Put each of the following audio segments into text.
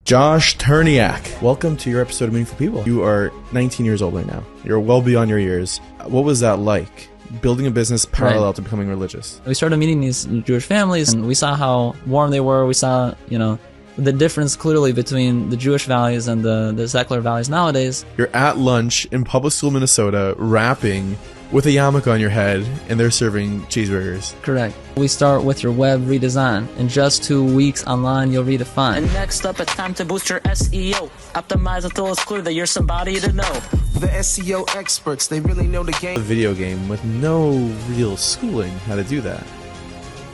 Josh Turniak, welcome to your episode of Meaningful People. You are 19 years old right now. You're well beyond your years. What was that like, building a business parallel to becoming religious? We started meeting these Jewish families, and we saw how warm they were. We saw, the difference clearly between the Jewish values and the secular values nowadays. You're at lunch in public school, Minnesota, rapping with a yarmulke on your head, and they're serving cheeseburgers. Correct. We start with your web redesign. In just 2 weeks online, you'll redefine. And next up, it's time to boost your SEO. Optimize until it's clear that you're somebody to know. The SEO experts, they really know the game. A video game with no real schooling how to do that.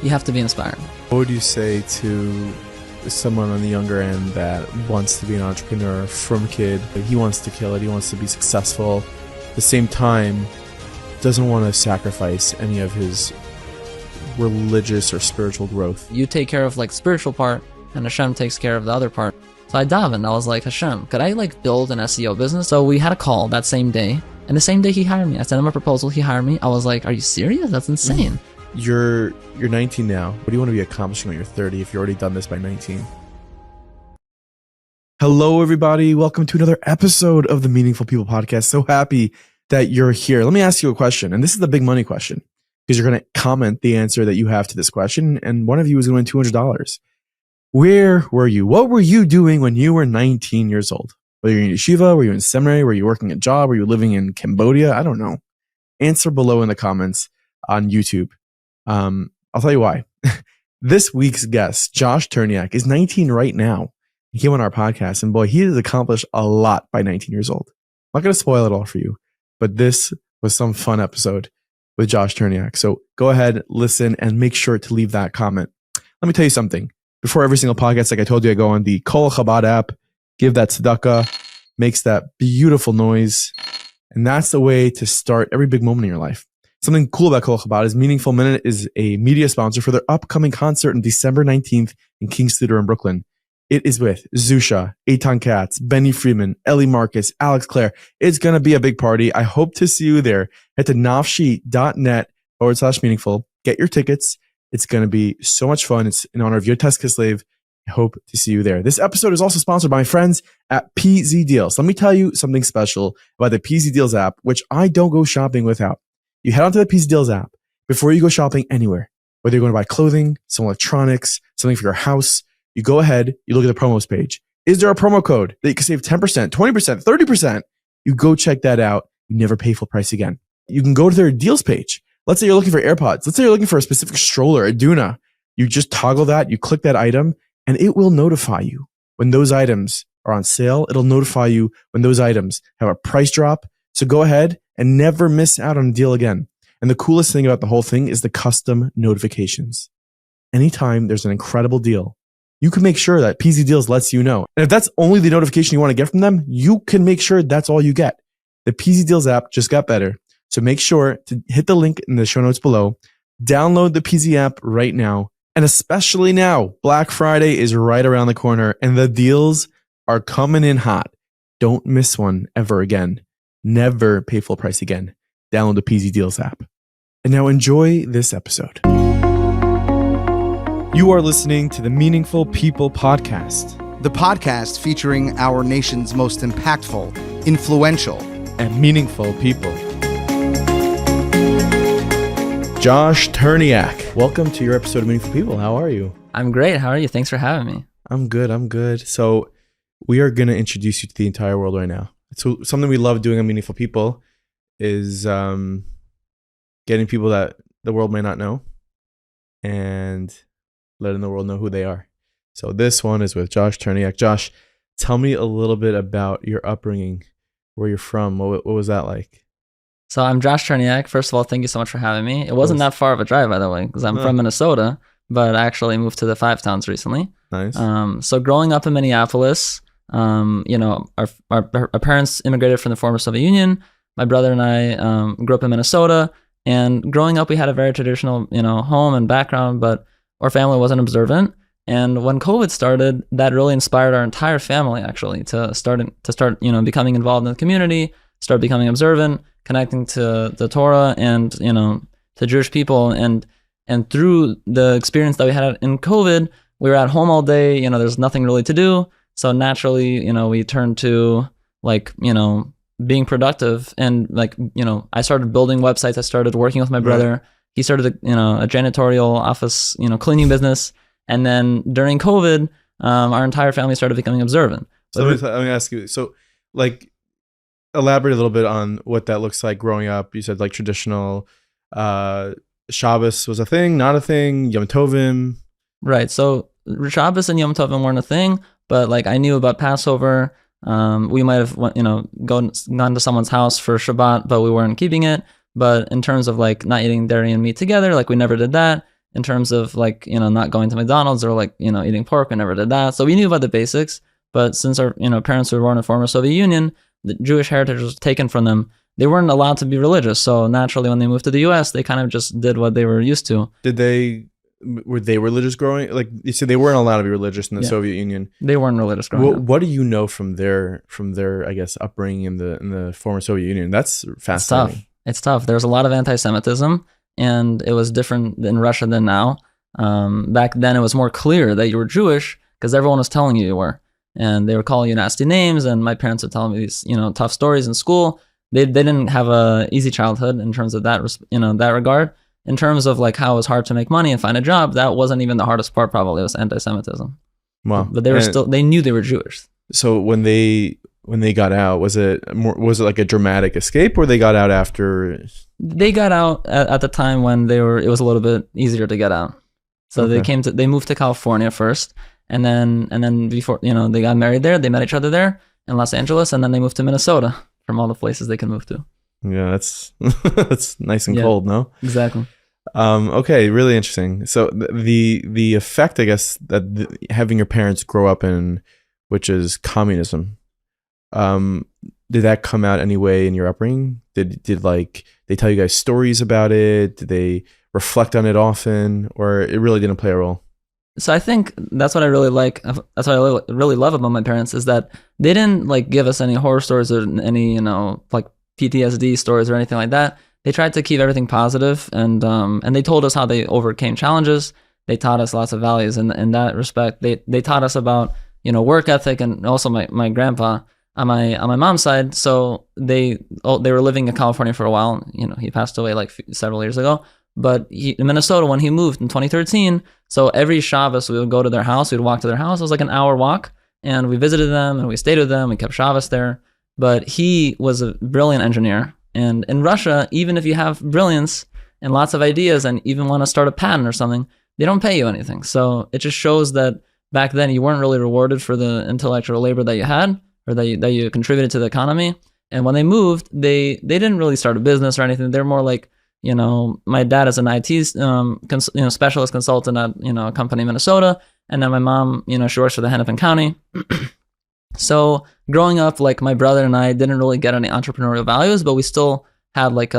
You have to be inspired. What would you say to someone on the younger end that wants to be an entrepreneur from kid? He wants to kill it. He wants to be successful. At the same time, doesn't want to sacrifice any of his religious or spiritual growth. You take care of spiritual part, and Hashem takes care of the other part. So I davened. I was like, Hashem, could I build an SEO business? So we had a call that same day, and the same day he hired me. I sent him a proposal. He hired me. I was like, are you serious? That's insane. You're 19 now. What do you want to be accomplishing when you're 30 if you've already done this by 19? Hello, everybody. Welcome to another episode of the Meaningful People podcast. So happy that you're here. Let me ask you a question, and this is the big money question, because you're going to comment the answer that you have to this question, and one of you is going to win $200. Where were you? What were you doing when you were 19 years old? Were you in yeshiva? Were you in seminary? Were you working a job? Were you living in Cambodia? I don't know. Answer below in the comments on YouTube. I'll tell you why. This week's guest, Josh Turniak, is 19 right now. He came on our podcast, and boy, he has accomplished a lot by 19 years old. I'm not going to spoil it all for you, but this was some fun episode with Josh Turniak. So go ahead, listen, and make sure to leave that comment. Let me tell you something. Before every single podcast, like I told you, I go on the Colel Chabad app, give that tzedakah, makes that beautiful noise. And that's the way to start every big moment in your life. Something cool about Colel Chabad is Meaningful Minute is a media sponsor for their upcoming concert on December 19th in King's Theater in Brooklyn. It is with Zusha, Eitan Katz, Benny Freeman, Ellie Marcus, Alex Clare. It's going to be a big party. I hope to see you there. Head to nafshi.net/meaningful. Get your tickets. It's going to be so much fun. It's in honor of Yotes Kislev. I hope to see you there. This episode is also sponsored by my friends at PZ Deals. Let me tell you something special about the PZ Deals app, which I don't go shopping without. You head onto the PZ Deals app before you go shopping anywhere, whether you're going to buy clothing, some electronics, something for your house. You go ahead, you look at the promos page. Is there a promo code that you can save 10%, 20%, 30%? You go check that out. You never pay full price again. You can go to their deals page. Let's say you're looking for AirPods. Let's say you're looking for a specific stroller, a Duna. You just toggle that, you click that item, and it will notify you when those items are on sale. It'll notify you when those items have a price drop. So go ahead and never miss out on a deal again. And the coolest thing about the whole thing is the custom notifications. Anytime there's an incredible deal, you can make sure that PZ Deals lets you know. And if that's only the notification you want to get from them, you can make sure that's all you get. The PZ Deals app just got better. So make sure to hit the link in the show notes below. Download the PZ app right now. And especially now, Black Friday is right around the corner and the deals are coming in hot. Don't miss one ever again. Never pay full price again. Download the PZ Deals app. And now enjoy this episode. You are listening to the Meaningful People podcast. The podcast featuring our nation's most impactful, influential, and meaningful people. Josh Turniak, welcome to your episode of Meaningful People. How are you? I'm great. How are you? Thanks for having me. I'm good. So we are going to introduce you to the entire world right now. So something we love doing on Meaningful People is getting people that the world may not know and letting the world know who they are. So this one is with Josh Turniak. Josh, tell me a little bit about your upbringing, where you're from. What was that like? So I'm Josh Turniak. First of all, thank you so much for having me. It wasn't that far of a drive, by the way, because I'm from Minnesota, but I actually moved to the Five Towns recently. Nice. So growing up in Minneapolis, our parents immigrated from the former Soviet Union. My brother and I grew up in Minnesota, and growing up, we had a very traditional, home and background, but our family wasn't observant. And when COVID started, that really inspired our entire family actually to start, becoming involved in the community, start becoming observant, connecting to the Torah and, to Jewish people. And through the experience that we had in COVID, we were at home all day, there's nothing really to do. So naturally, we turned to like, being productive. And like, I started building websites. I started working with my brother. He started a janitorial office, cleaning business. And then during COVID, our entire family started becoming observant. So let me ask you, so like elaborate a little bit on what that looks like growing up. You said like traditional Shabbos was a thing, not a thing, Yom Tovim. Right. So Shabbos and Yom Tovim weren't a thing, but like I knew about Passover. We might have gone to someone's house for Shabbat, but we weren't keeping it. But in terms of like not eating dairy and meat together, like we never did that. In terms of like, not going to McDonald's or like, eating pork, we never did that. So we knew about the basics. But since our parents were born in the former Soviet Union, the Jewish heritage was taken from them. They weren't allowed to be religious. So naturally, when they moved to the U.S., they kind of just did what they were used to. Were they religious growing? Like you said, they weren't allowed to be religious in the Soviet Union. They weren't religious growing up. What do you know from their I guess upbringing in the former Soviet Union? That's fascinating. It's tough. There's a lot of anti-Semitism, and it was different in Russia than now. Back then, it was more clear that you were Jewish because everyone was telling you were, and they were calling you nasty names. And my parents would tell me these tough stories in school. They didn't have a easy childhood in terms of that that regard. In terms of like how it was hard to make money and find a job, that wasn't even the hardest part. Probably it was anti-Semitism. Wow! But they knew they were Jewish. So when they got out, was it like a dramatic escape, or they got out after? They got out at the time when it was a little bit easier to get out. So they moved to California first, and then before they got married there, they met each other there in Los Angeles, and then they moved to Minnesota from all the places they could move to. Yeah, that's that's nice and cold, no? Exactly. Okay, really interesting. So the effect, I guess, that having your parents grow up in, which is communism, did that come out anyway in your upbringing? Did like they tell you guys stories about it? Did they reflect on it often, or it really didn't play a role? So I think that's what I really like. That's what I really love about my parents is that they didn't like give us any horror stories or any like PTSD stories or anything like that. They tried to keep everything positive, and they told us how they overcame challenges. They taught us lots of values in that respect. They taught us about work ethic, and also my grandpa on my mom's side. So they were living in California for a while. He passed away like several years ago. But in Minnesota, when he moved in 2013, so every Shabbos we would go to their house. We'd walk to their house. It was like an hour walk, and we visited them and we stayed with them. We kept Shabbos there. But he was a brilliant engineer. And in Russia, even if you have brilliance and lots of ideas and even want to start a patent or something, they don't pay you anything. So it just shows that back then you weren't really rewarded for the intellectual labor that you had or that you contributed to the economy. And when they moved, they didn't really start a business or anything. They're more like, my dad is an IT specialist consultant at a company in Minnesota, and then my mom, she works for the Hennepin County. So growing up, like my brother and I didn't really get any entrepreneurial values, but we still had like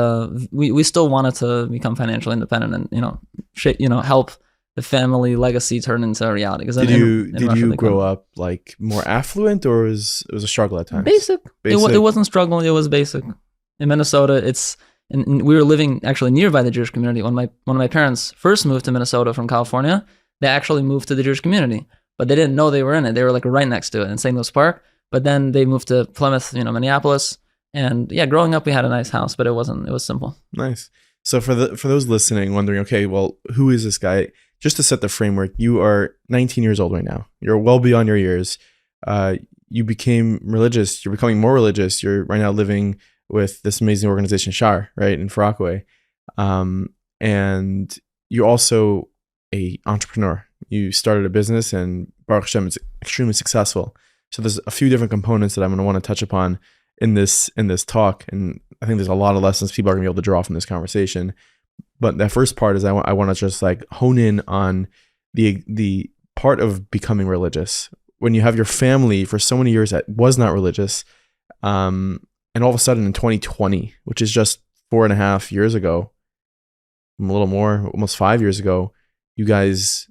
we still wanted to become financially independent and help the family legacy turn into a reality. Did you grow up like more affluent, or it was a struggle at times? Basic. It wasn't struggling. It was basic. In Minnesota, and we were living actually nearby the Jewish community. When one of my parents first moved to Minnesota from California, they actually moved to the Jewish community, but they didn't know they were in it. They were like right next to it in St. Louis Park. But then they moved to Plymouth, Minneapolis, and yeah, growing up we had a nice house, but it was simple. Nice. So for those listening, wondering, okay, well, who is this guy? Just to set the framework, you are 19 years old right now. You're well beyond your years. You became religious. You're becoming more religious. You're right now living with this amazing organization, Shar, right, in Far Rockaway. And you're also a entrepreneur. You started a business, and Baruch Hashem, it's extremely successful. So there's a few different components that I'm going to want to touch upon in this talk. And I think there's a lot of lessons people are going to be able to draw from this conversation. But that first part is I want to just like hone in on the part of becoming religious. When you have your family for so many years that was not religious, and all of a sudden in 2020, which is just 4.5 years ago, a little more, almost 5 years ago, you guys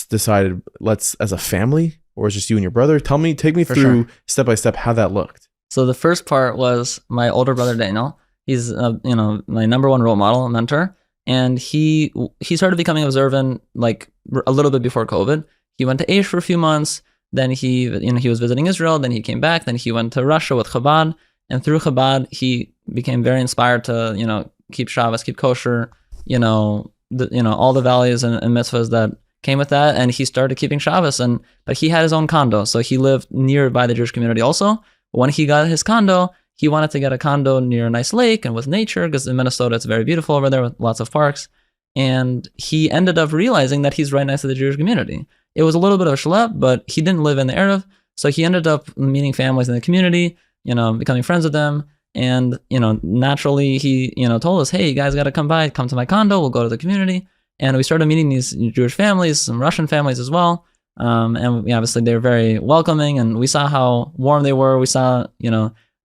decided, let's, as a family, or is just you and your brother? Take me through step by step how that looked. So the first part was my older brother, Daniel. He's, my number one role model, mentor. And he started becoming observant like a little bit before COVID. He went to Aish for a few months. Then he was visiting Israel. Then he came back. Then he went to Russia with Chabad. And through Chabad, he became very inspired to, keep Shabbos, keep kosher, all the values and mitzvahs that came with that. And he started keeping Shabbos. But he had his own condo. So he lived nearby the Jewish community also. When he got his condo, he wanted to get a condo near a nice lake and with nature, because in Minnesota, it's very beautiful over there with lots of parks. And he ended up realizing that he's right next to the Jewish community. It was a little bit of a schlep, but he didn't live in the Erev. So he ended up meeting families in the community, becoming friends with them. And, naturally he, told us, hey, you guys got to come to my condo. We'll go to the community. And we started meeting these Jewish families, some Russian families as well. And obviously they were very welcoming, and we saw how warm they were. We saw,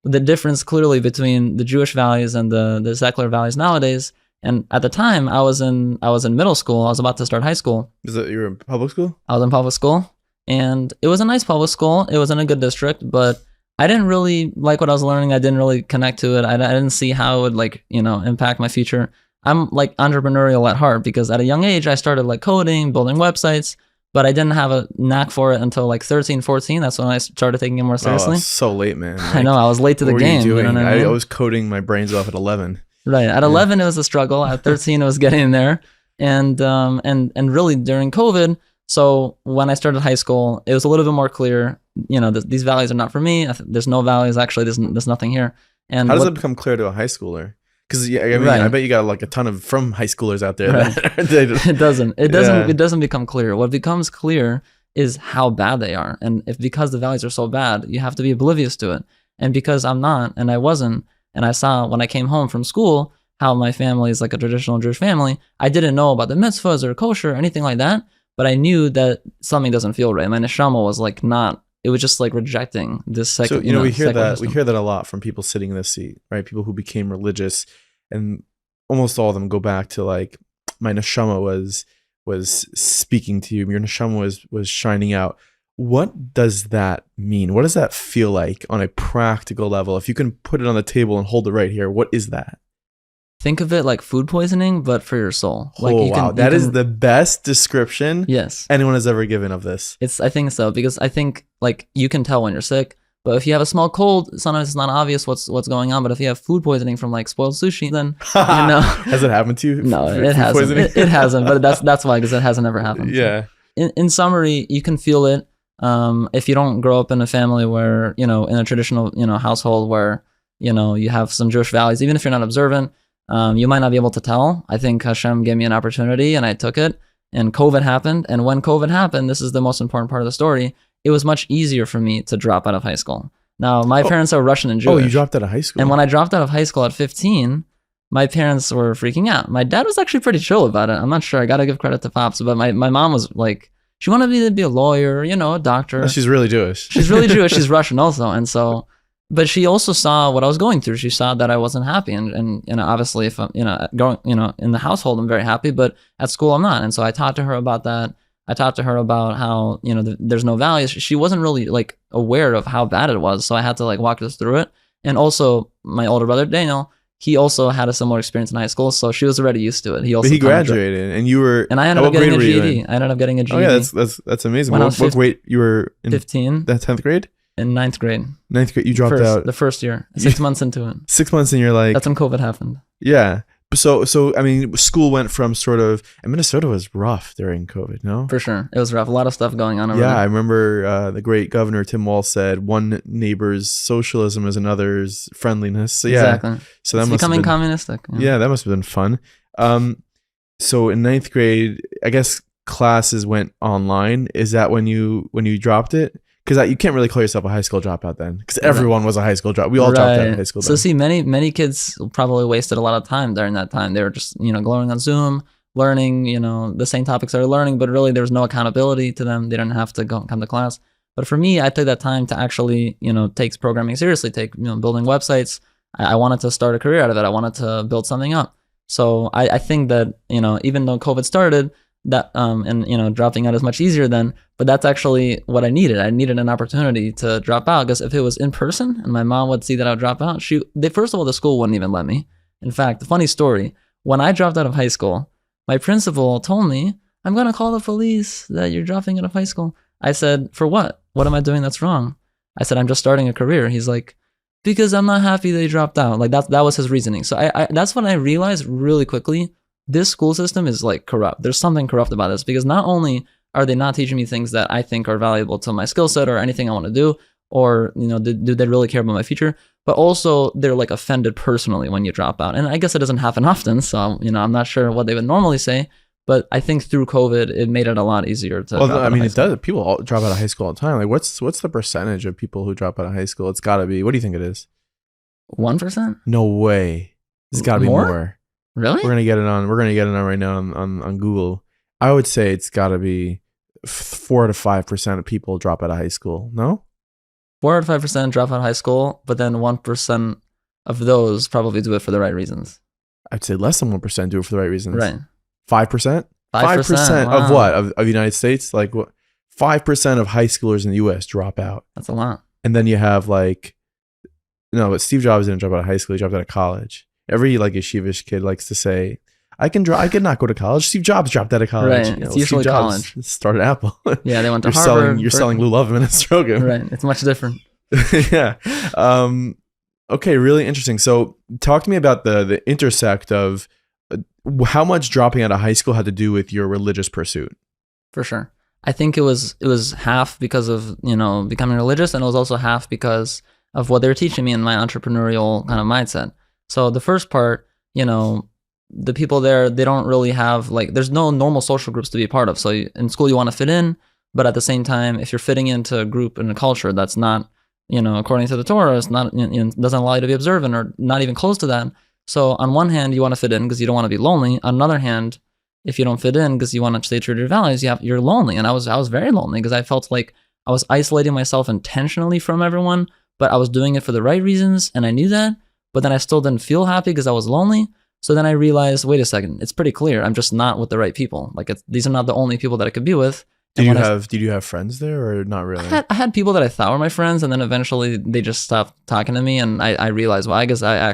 the difference clearly between the Jewish values and the secular values nowadays. And at the time I was in middle school. I was about to start high school. You were in public school? I was in public school, and it was a nice public school. It was in a good district, but I didn't really like what I was learning. I didn't really connect to it. I didn't see how it would impact my future. I'm entrepreneurial at heart, because at a young age, I started coding, building websites, but I didn't have a knack for it until 13, 14. That's when I started taking it more seriously. Oh, so late, man. I know, I was late to the game. What were you doing? What I mean? I was coding my brains off at 11. Right. At 11, it was a struggle. At 13, it was getting there. And really during COVID, so when I started high school, it was a little bit more clear, these values are not for me. There's no values. Actually, there's nothing here. And how does it become clear to a high schooler? Because I bet you got a ton of from high schoolers out there. Right. It doesn't. Yeah. It doesn't become clear. What becomes clear is how bad they are. And because the values are so bad, you have to be oblivious to it. And because I'm not, and I wasn't, and I saw when I came home from school how my family is like a traditional Jewish family, I didn't know about the mitzvahs or kosher or anything like that, but I knew that something doesn't feel right. My neshama was not. It was just rejecting this second. So we hear that a lot from people sitting in this seat, right? People who became religious, and almost all of them go back to my neshama was speaking to you. Your neshama was shining out. What does that mean? What does that feel like on a practical level? If you can put it on the table and hold it right here, what is that? Think of it like food poisoning, but for your soul. That is the best description anyone has ever given of this. I think so, because I think you can tell when you're sick, but if you have a small cold, sometimes it's not obvious what's going on. But if you have food poisoning from spoiled sushi, then Has it happened to you? No, it hasn't. It hasn't, but that's why, because it hasn't ever happened. Yeah. In summary, you can feel it. If you don't grow up in a family where, in a traditional, household where, you have some Jewish values, even if you're not observant, you might not be able to tell. I think Hashem gave me an opportunity and I took it, and COVID happened. And when COVID happened, this is the most important part of the story. It was much easier for me to drop out of high school. Now, my parents are Russian and Jewish. Oh, you dropped out of high school. And when I dropped out of high school at 15, my parents were freaking out. My dad was actually pretty chill about it. I'm not sure. I got to give credit to Pops, but my mom was she wanted me to be a lawyer, a doctor. She's really Jewish. She's really Jewish. She's Russian also. And so, but she also saw what I was going through. She saw that I wasn't happy. And obviously if I'm, going, in the household, I'm very happy, but at school I'm not. And so I talked to her about that. I talked to her about how, there's no values. She wasn't really aware of how bad it was. So I had to walk her through it. And also my older brother, Daniel, he also had a similar experience in high school, so she was already used to it. He graduated, and you were. And I ended up getting a GED. I ended up getting a GED. Oh yeah, that's amazing. What grade you were in? 15. That 10th grade. In 9th grade. 9th grade, you dropped out. The first year, 6 months into it. 6 months, and you're like. That's when COVID happened. Yeah. So I mean, school went from sort of, and Minnesota was rough during COVID, no? For sure. It was rough. A lot of stuff going on over there. I remember the great governor, Tim Walz, said one neighbor's socialism is another's friendliness. So, exactly. So that it's becoming communistic. Yeah, that must have been fun. So in 9th grade, I guess classes went online. Is that when you dropped it? Because you can't really call yourself a high school dropout then, because everyone was a high school dropout. We all dropped out of high school then. So see, many kids probably wasted a lot of time during that time. They were just going on Zoom, learning the same topics they're learning, but really there was no accountability to them. They didn't have to come to class. But for me, I took that time to actually take programming seriously, take building websites. I wanted to start a career out of it. I wanted to build something up. So I think that even though COVID started, that and dropping out is much easier then, but that's actually what I needed. I needed an opportunity to drop out, because if it was in person and my mom would see that I would drop out, first of all, the school wouldn't even let me. In fact, the funny story, when I dropped out of high school, my principal told me, I'm going to call the police that you're dropping out of high school. I said, for what? What am I doing that's wrong? I said, I'm just starting a career. He's like, because I'm not happy they dropped out. Like that was his reasoning. So I that's when I realized really quickly, this school system is like corrupt. There's something corrupt about this, because not only are they not teaching me things that I think are valuable to my skill set or anything I want to do, or, you know, do they really care about my future? But also they're like offended personally when you drop out. And I guess it doesn't happen often. So, you know, I'm not sure what they would normally say, but I think through COVID, it made it a lot easier to. Well, I mean, it does. People all drop out of high school all the time. Like, what's the percentage of people who drop out of high school? It's got to be. What do you think it is? 1%? No way. It's got to be more. Really? We're gonna get it on. We're gonna get it on right now on Google. I would say it's got to be 4 to 5% of people drop out of high school. No. 4 to 5% drop out of high school, but then 1% of those probably do it for the right reasons. I'd say less than 1% do it for the right reasons. Right. 5%. 5% of what? Of the United States? Like what? 5% of high schoolers in the U.S. drop out. That's a lot. And then you have like, no, but Steve Jobs didn't drop out of high school. He dropped out of college. Every like yeshivish kid likes to say, I could not go to college. Steve Jobs dropped out of college. Right. It's usually Steve Jobs college. Started Apple. Yeah, they went to Harvard. You're selling Lulav and Strogan. Right. It's much different. Yeah. Okay. Really interesting. So talk to me about the intersect of how much dropping out of high school had to do with your religious pursuit. For sure. I think it was half because of, you know, becoming religious, and it was also half because of what they were teaching me in my entrepreneurial kind of mindset. So the first part, you know, the people there, they don't really have like, there's no normal social groups to be a part of. So in school you want to fit in, but at the same time, if you're fitting into a group and a culture that's not, you know, according to the Torah, it's not, you know, doesn't allow you to be observant or not even close to that. So on one hand, you want to fit in because you don't want to be lonely. On another hand, if you don't fit in because you want to stay true to your values, you're lonely. And I was very lonely because I felt like I was isolating myself intentionally from everyone, but I was doing it for the right reasons, and I knew that. But then I still didn't feel happy because I was lonely. So then I realized, wait a second, it's pretty clear. I'm just not with the right people. Like these are not the only people that I could be with. Did you have friends there or not really? I had people that I thought were my friends, and then eventually they just stopped talking to me, and I realized, well, I guess I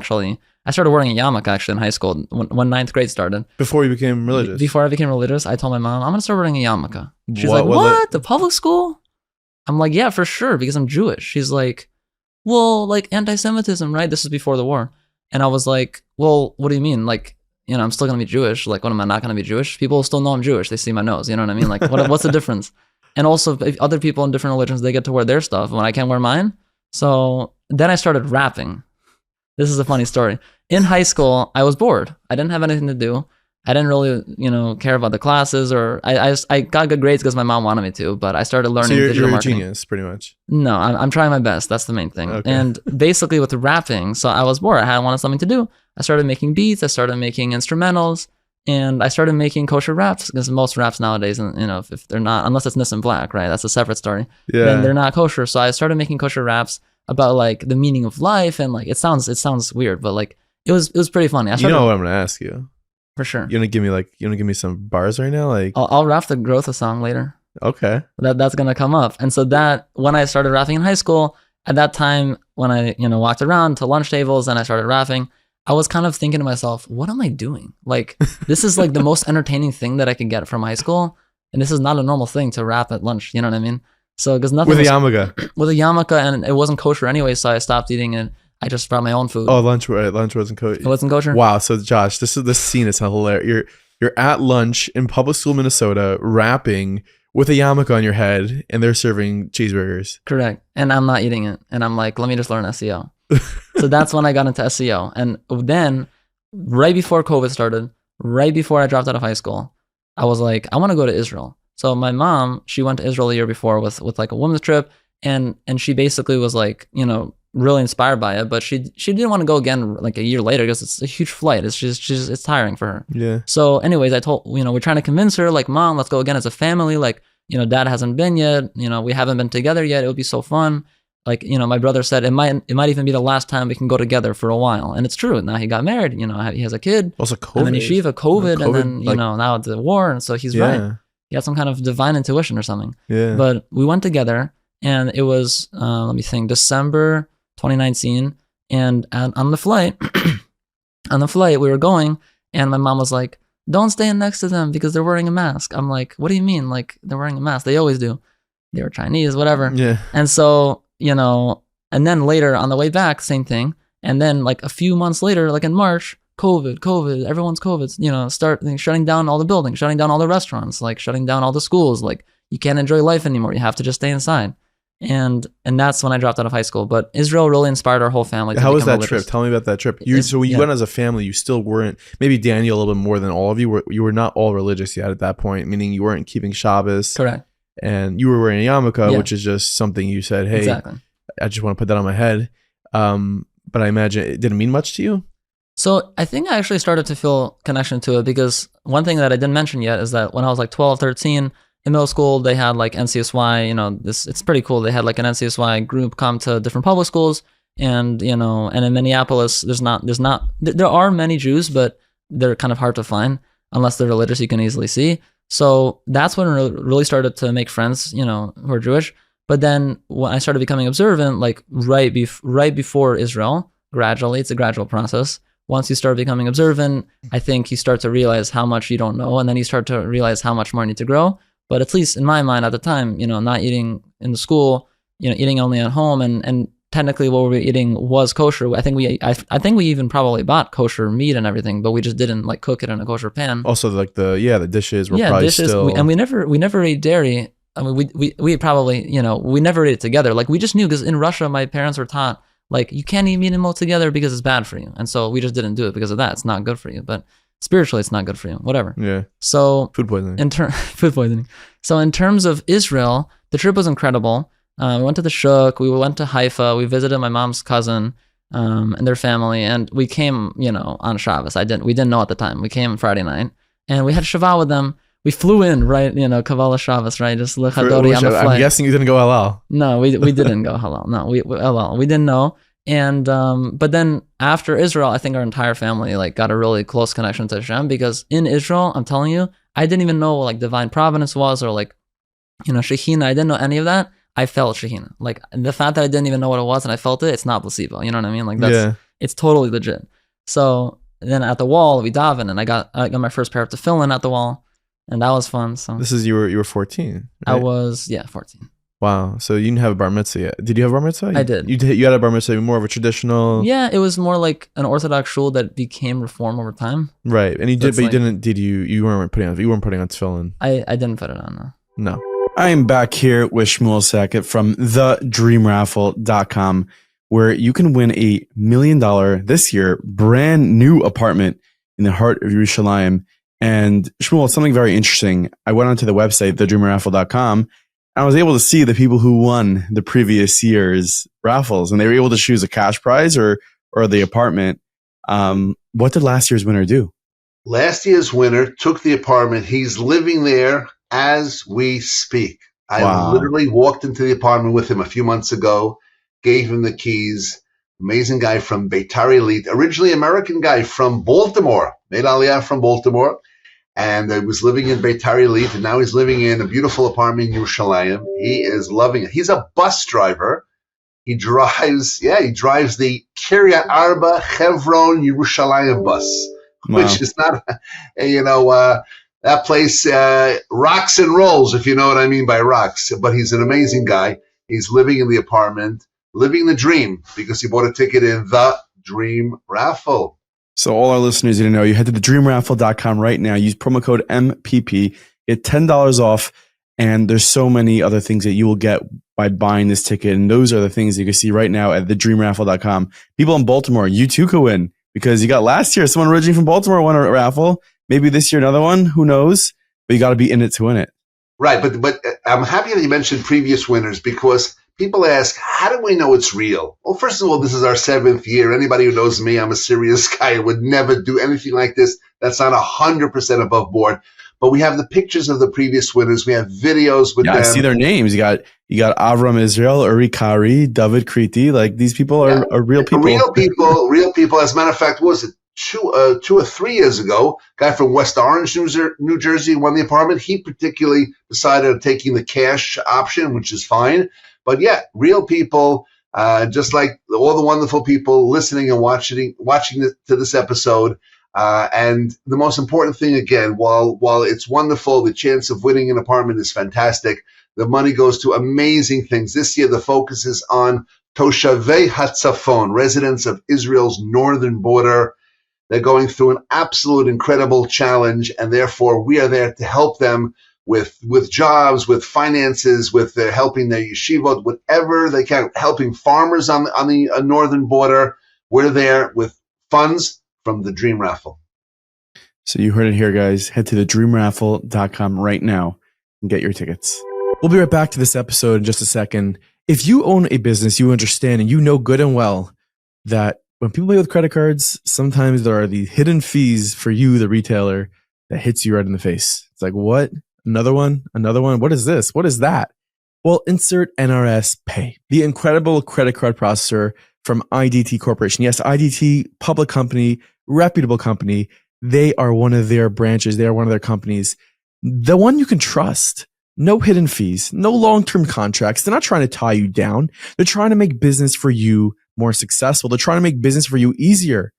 started wearing a yarmulke actually in high school when ninth grade started. Before you became religious? Before I became religious, I told my mom, I'm going to start wearing a yarmulke. She's What like, was what? The public school? I'm like, yeah, for sure, because I'm Jewish. She's like, well, like anti-Semitism, right? This is before the war. And I was like, well, what do you mean? Like, you know, I'm still going to be Jewish. Like, what am I not going to be Jewish? People still know I'm Jewish. They see my nose. You know what I mean? Like, what's the difference? And also, if other people in different religions, they get to wear their stuff when I can't wear mine. So then I started rapping. This is a funny story. In high school, I was bored. I didn't have anything to do. I didn't really, you know, care about the classes, or I got good grades because my mom wanted me to, but I started learning digital marketing. You're a genius, pretty much. No, I'm trying my best. That's the main thing. Okay. And basically with rapping, so I was bored. I wanted something to do. I started making beats. I started making instrumentals, and I started making kosher raps, because most raps nowadays, you know, if they're not, unless it's Nissan Black, right? That's a separate story. Yeah. Then they're not kosher. So I started making kosher raps about like the meaning of life, and like it sounds weird, but like it was pretty funny. You know what I'm gonna ask you? For sure. You wanna give me some bars right now? Like I'll rap the Growth song later. Okay. That's gonna come up. And so that when I started rapping in high school, at that time when I, you know, walked around to lunch tables and I started rapping, I was kind of thinking to myself, what am I doing? Like, this is like the most entertaining thing that I could get from high school, and this is not a normal thing to rap at lunch. You know what I mean? So because nothing with a yarmulke. With a yarmulke, and it wasn't kosher anyway, so I stopped eating it. I just brought my own food. Oh, lunch wasn't kosher. It wasn't kosher. Wow. So Josh, this scene is hilarious. You're at lunch in public school, Minnesota, rapping with a yarmulke on your head, and they're serving cheeseburgers. Correct. And I'm not eating it. And I'm like, let me just learn SEO. So that's when I got into SEO. And then right before COVID started, right before I dropped out of high school, I was like, I want to go to Israel. So my mom, she went to Israel a year before with like a women's trip, and she basically was like, you know, really inspired by it, but she didn't want to go again like a year later because it's a huge flight. It's just it's tiring for her. Yeah. So anyways, I told, you know, we're trying to convince her, like, Mom, let's go again as a family. Like, you know, Dad hasn't been yet. You know, we haven't been together yet. It would be so fun. Like, you know, my brother said it might even be the last time we can go together for a while. And it's true. Now he got married, you know, he has a kid. Also COVID. And then yeshiva, COVID, and then, like, you know, now the war. And so he's right. He had some kind of divine intuition or something. Yeah. But we went together, and it was, let me think, December 2019. And on the flight, we were going, and my mom was like, don't stand next to them because they're wearing a mask. I'm like, what do you mean? Like, they're wearing a mask. They always do. they were Chinese, whatever. Yeah. And so, and then later on the way back, same thing. And then like a few months later, like in March, COVID, everyone's COVID, start shutting down all the buildings, shutting down all the restaurants, like shutting down all the schools. Like you can't enjoy life anymore. You have to just stay inside. And that's when I dropped out of high school. But Israel really inspired our whole family. How was that religious. trip? Tell me about that trip. So when you went as a family, you still weren't, maybe Daniel a little bit more than all of you, you were not all religious yet at that point, meaning you weren't keeping Shabbos. Correct. And you were wearing a yarmulke, which is just something you said, hey, exactly. I just want to put that on my head. But I imagine it didn't mean much to you? So I think I actually started to feel connection to it because one thing that I didn't mention yet is that when I was like 12, 13, in middle school, they had like NCSY, it's pretty cool. They had like an NCSY group come to different public schools and in Minneapolis, there are many Jews, but they're kind of hard to find unless they're religious, you can easily see. So that's when I really started to make friends, who are Jewish. But then when I started becoming observant, like right before Israel, gradually, it's a gradual process. Once you start becoming observant, I think you start to realize how much you don't know, and then you start to realize how much more you need to grow. But at least in my mind at the time, not eating in the school, eating only at home, and technically what we were eating was kosher. I think we even probably bought kosher meat and everything, but we just didn't like cook it in a kosher pan. Also, like the dishes were probably dishes, still. And we never ate dairy. I mean, we probably we never ate it together. Like we just knew because in Russia, my parents were taught like you can't eat meat and milk together because it's bad for you, and so we just didn't do it because of that. It's not good for you, but spiritually, it's not good for you. Whatever. Yeah. So food poisoning. Food poisoning. So in terms of Israel, the trip was incredible. We went to the Shuk. We went to Haifa. We visited my mom's cousin and their family, and we came, on Shabbos. We didn't know at the time. We came Friday night, and we had Shabbat with them. We flew in, right? Kabbalah Shabbos, right? Just lechadori on the flight. I'm guessing you didn't go halal. No, we didn't go halal. No, we didn't know. And but then after Israel, I think our entire family like got a really close connection to Hashem because in Israel, I'm telling you, I didn't even know what like divine providence was or like Shekhinah. I didn't know any of that. I felt Shekhinah. Like the fact that I didn't even know what it was and I felt it, it's not placebo. You know what I mean? Like it's totally legit. So then at the wall we daven and I got my first pair of tefillin at the wall, and that was fun. So this is you were 14. Right? I was 14. Wow. So you didn't have a bar mitzvah yet. Did you have a bar mitzvah? I did. You had a bar mitzvah, more of a traditional. Yeah, it was more like an Orthodox shul that became reform over time. Right, and you did, but you weren't putting on tefillin. I didn't put it on. No. I am back here with Shmuel Sackett from thedreamraffle.com, where you can win $1 million this year, brand new apartment in the heart of Yerushalayim. And Shmuel, something very interesting. I went onto the website, thedreamraffle.com. I was able to see the people who won the previous year's raffles, and they were able to choose a cash prize or the apartment. What did last year's winner do? Last year's winner took the apartment. He's living there as we speak. I literally walked into the apartment with him a few months ago, gave him the keys. Amazing guy from Beitar Elite, originally American guy from Baltimore, made Aliyah from Baltimore. And I was living in Beitar Elite, and now he's living in a beautiful apartment in Yerushalayim. He is loving it. He's a bus driver. He drives the Kiryat Arba Chevron Yerushalayim bus, which is not, that place rocks and rolls, if you know what I mean by rocks. But he's an amazing guy. He's living in the apartment, living the dream, because he bought a ticket in the Dream Raffle. So all our listeners need to know, you head to thedreamraffle.com right now, use promo code MPP, get $10 off, and there's so many other things that you will get by buying this ticket, and those are the things you can see right now at thedreamraffle.com. People in Baltimore, you too could win, because you got last year, someone originally from Baltimore won a raffle, maybe this year another one, who knows, but you got to be in it to win it. Right, but I'm happy that you mentioned previous winners, because people ask, how do we know it's real? Well, first of all, this is our 7th year. Anybody who knows me, I'm a serious guy. I would never do anything like this. That's not 100% above board. But we have the pictures of the previous winners. We have videos with them. I see their names. You got Avram Israel, Uri Kari, David Kriti. Like these people are real people. Real people. As a matter of fact, what was it? 2 or 3 years ago, guy from West Orange, New Jersey, won the apartment. He particularly decided on taking the cash option, which is fine. But yeah, real people, just like all the wonderful people listening and watching to this episode. And the most important thing, again, while it's wonderful, the chance of winning an apartment is fantastic. The money goes to amazing things. This year, the focus is on Toshavei Hatzafon, residents of Israel's northern border. They're going through an absolute incredible challenge, and therefore we are there to help them with jobs, with finances, with helping their yeshivot, whatever they can, helping farmers on the northern border. We're there with funds from the Dream Raffle. So you heard it here, guys. Head to thedreamraffle.com right now and get your tickets. We'll be right back to this episode in just a second. If you own a business, you understand and you know good and well that when people pay with credit cards, sometimes there are the hidden fees for you, the retailer, that hits you right in the face. It's like, what? Another one? Another one? What is this? What is that? Well, insert NRS Pay, the incredible credit card processor from IDT Corporation. Yes, IDT, public company, reputable company. They are one of their branches. They are one of their companies. The one you can trust. No hidden fees, no long-term contracts. They're not trying to tie you down. They're trying to make business for you more successful. They're trying to make business for you easier.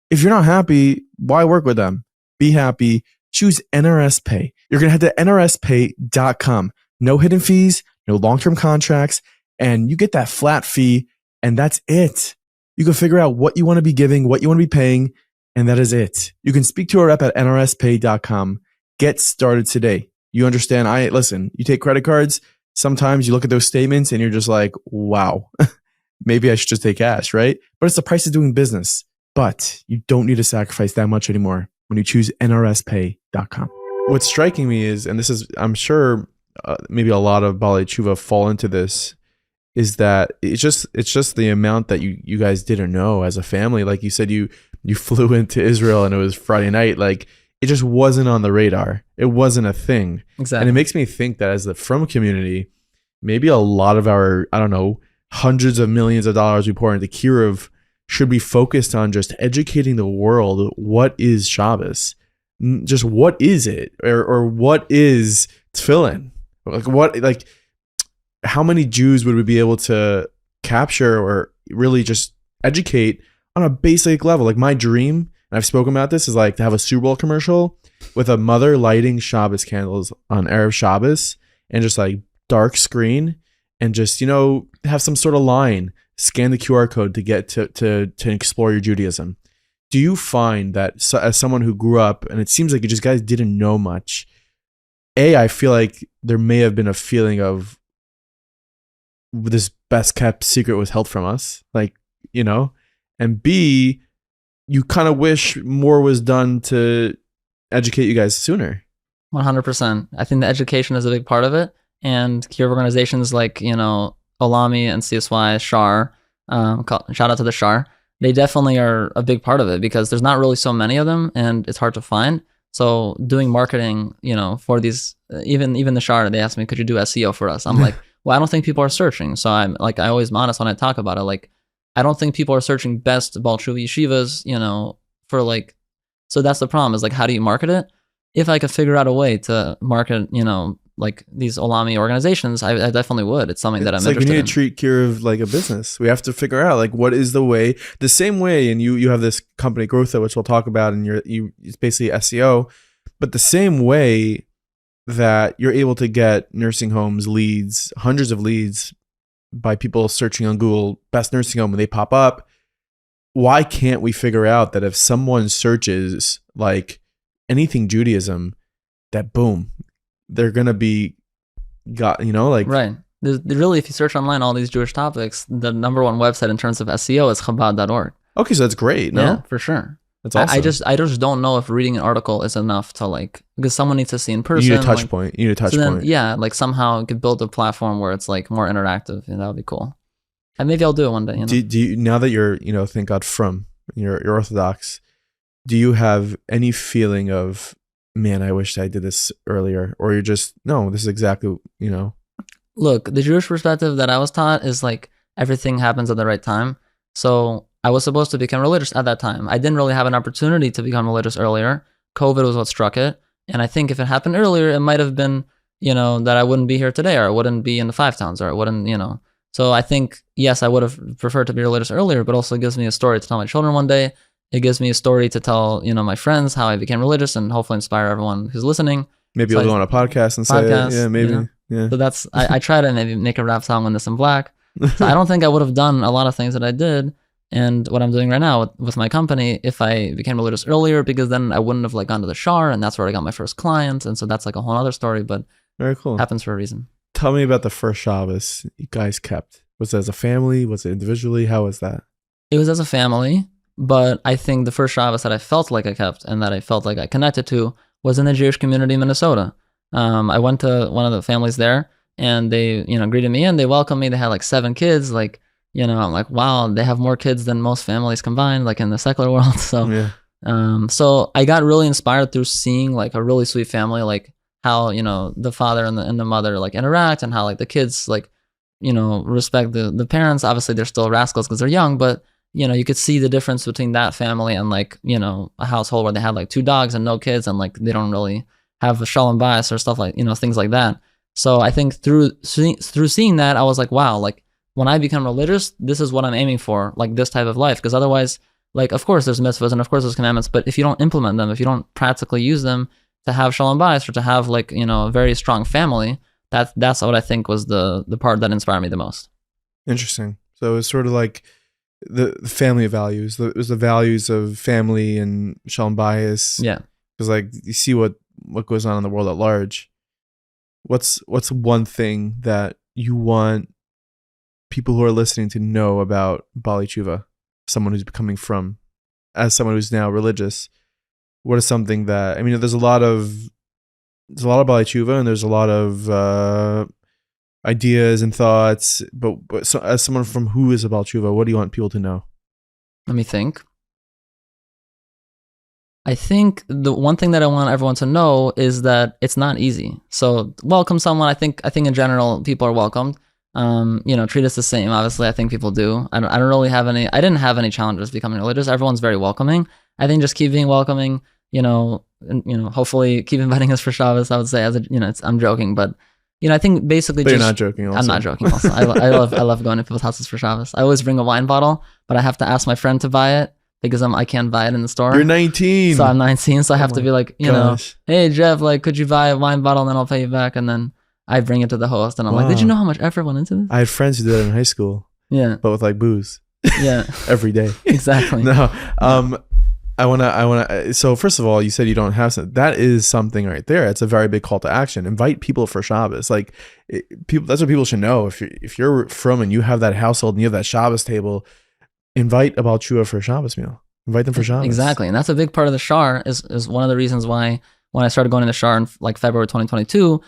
If you're not happy, why work with them? Be happy. Choose NRS Pay. You're going to head to nrspay.com. No hidden fees, no long-term contracts, and you get that flat fee, and that's it. You can figure out what you want to be giving, what you want to be paying, and that is it. You can speak to a rep at nrspay.com. Get started today. You understand? Listen, you take credit cards. Sometimes you look at those statements and you're just like, wow, maybe I should just take cash, right? But it's the price of doing business. But you don't need to sacrifice that much anymore when you choose nrspay.com. What's striking me is, and this is, I'm sure maybe a lot of Baalei Tshuva fall into this, is that it's just the amount that you guys didn't know as a family. Like you said, you flew into Israel and it was Friday night. Like, it just wasn't on the radar. It wasn't a thing. Exactly. And it makes me think that as the Frum community, maybe a lot of our, I don't know, hundreds of millions of dollars we pour into Kiruv should be focused on just educating the world. What is Shabbos? Just what is it? Or what is tefillin? Like how many Jews would we be able to capture or really just educate on a basic level? Like my dream, and I've spoken about this, is like to have a Super Bowl commercial with a mother lighting Shabbos candles on Erev Shabbos and just like dark screen and just, have some sort of line, scan the QR code to get to explore your Judaism. Do you find that as someone who grew up, and it seems like you just guys didn't know much, I feel like there may have been a feeling of this best kept secret was held from us, and B, you kind of wish more was done to educate you guys sooner. 100%. I think the education is a big part of it. And Kiruv organizations like, Olami and CSY, Shar, shout out to the Shar. They definitely are a big part of it because there's not really so many of them and it's hard to find. So doing marketing, for these, even the Shar, they asked me, could you do SEO for us? I'm like, well, I don't think people are searching. So I'm like, I always am honest when I talk about it. Like, I don't think people are searching best Baalei Tshuva yeshivas, for like, so that's the problem is like, how do you market it? If I could figure out a way to market, like these Olami organizations, I definitely would. It's something that I'm interested in. It's like we need to treat Kiruv like a business. We have to figure out like what is the way, the same way, and you have this company Growtha, which we'll talk about, and it's basically SEO, but the same way that you're able to get nursing homes leads, hundreds of leads by people searching on Google, best nursing home, and they pop up. Why can't we figure out that if someone searches like anything Judaism, that boom, they're going to be right. There's really, if you search online all these Jewish topics, the number one website in terms of SEO is Chabad.org. Okay, so that's great. No? Yeah, for sure. That's awesome. I just don't know if reading an article is enough to because someone needs to see in person. You need a touch point. You need a touch point. Yeah, somehow you could build a platform where it's more interactive, and that would be cool. And maybe I'll do it one day. Do you, now that you're, thank God you're Orthodox, do you have any feeling of, man, I wish I did this earlier? Or you're just, no, this is exactly, Look, the Jewish perspective that I was taught is everything happens at the right time. So I was supposed to become religious at that time. I didn't really have an opportunity to become religious earlier. COVID was what struck it. And I think if it happened earlier, it might have been, that I wouldn't be here today, or I wouldn't be in the Five Towns, or I wouldn't, So I think, yes, I would have preferred to be religious earlier, but also it gives me a story to tell my children one day. It gives me a story to tell, my friends how I became religious and hopefully inspire everyone who's listening. Maybe you'll go on a podcast and say, yeah, maybe. Yeah. So that's I try to maybe make a rap song on this in black. So I don't think I would have done a lot of things that I did and what I'm doing right now with my company if I became religious earlier, because then I wouldn't have like gone to the shar, and that's where I got my first client. And so that's like a whole other story, but Very cool. happens for a reason. Tell me about the first Shabbos you guys kept. Was it as a family? Was it individually? How was that? It was as a family, but I think the first Shabbos that I felt like I kept and that I felt like I connected to was in the Jewish community in Minnesota. I went to one of the families there, and they, greeted me and they welcomed me. They had like 7 kids. Like, I'm like, wow, they have more kids than most families combined, like in the secular world. So, so I got really inspired through seeing like a really sweet family, like how, the father and the mother like interact, and how like the kids like, respect the parents. Obviously they're still rascals because they're young, but you could see the difference between that family and like, a household where they had like 2 dogs and no kids, and like they don't really have a shalom bias or stuff like, things like that. So I think through seeing that, I was like, wow, like when I become religious, this is what I'm aiming for, like this type of life. Because otherwise, like, of course there's mitzvahs and of course there's commandments, but if you don't implement them, if you don't practically use them to have shalom bias or to have like, a very strong family, that's what I think was the part that inspired me the most. Interesting. So it's sort of like the family values. It was the values of family and shalom bias. Yeah. Because like you see what goes on in the world at large. What's one thing that you want people who are listening to know about Bali Tshuva, someone who's as someone who's now religious? What is something that, there's a lot of Bali Tshuva, and there's a lot of ideas and thoughts, but so, as someone from who is a Bali Tshuva, what do you want people to know? Let me think. I think the one thing that I want everyone to know is that it's not easy. So welcome someone. I think in general people are welcomed. Treat us the same. Obviously, I think people do. I don't really have any. I didn't have any challenges becoming religious. Everyone's very welcoming. I think just keep being welcoming. Hopefully keep inviting us for Shabbos. I would say, I'm joking, but I think basically. But you're not joking. Also. I'm not joking. Also, I love going to people's houses for Shabbos. I always bring a wine bottle, but I have to ask my friend to buy it because I can't buy it in the store. You're 19. So I'm 19. So I have to be like, hey Jeff, like, could you buy a wine bottle and then I'll pay you back, and then I bring it to the host, and I'm like, did you know how much effort went into this? I had friends who did it in high school. Yeah. But with like booze. Yeah. Every day. Exactly. No. I want to, so first of all, you said you don't have some, that is something right there. It's a very big call to action. Invite people for Shabbos. Like people, that's what people should know. If you're from and you have that household and you have that Shabbos table, invite a Baal Tshuva for a Shabbos meal. Invite them for Shabbos. Exactly. And that's a big part of the shar is one of the reasons why when I started going to the shar in like February 2022,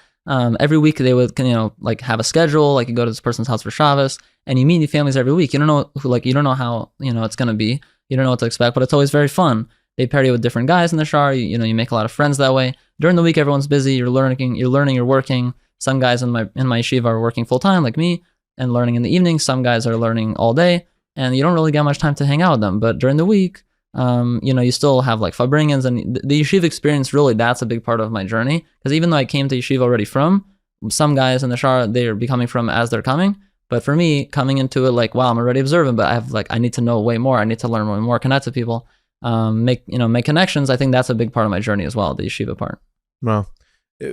every week they would, like have a schedule, like you go to this person's house for Shabbos and you meet new families every week. You don't know you don't know how, it's going to be. You don't know what to expect, but it's always very fun. They pair you with different guys in the shar. You make a lot of friends that way. During the week, everyone's busy. You're learning, you're working. Some guys in my yeshiva are working full time like me and learning in the evening. Some guys are learning all day and you don't really get much time to hang out with them. But during the week, you still have like fabringans, and the yeshiva experience, really, that's a big part of my journey. Because even though I came to yeshiva already from, some guys in the shar, they're becoming from as they're coming. But for me, coming into it like, wow, I'm already observant, but I need to know way more. I need to learn way more, connect to people, make connections. I think that's a big part of my journey as well, the yeshiva part. Well,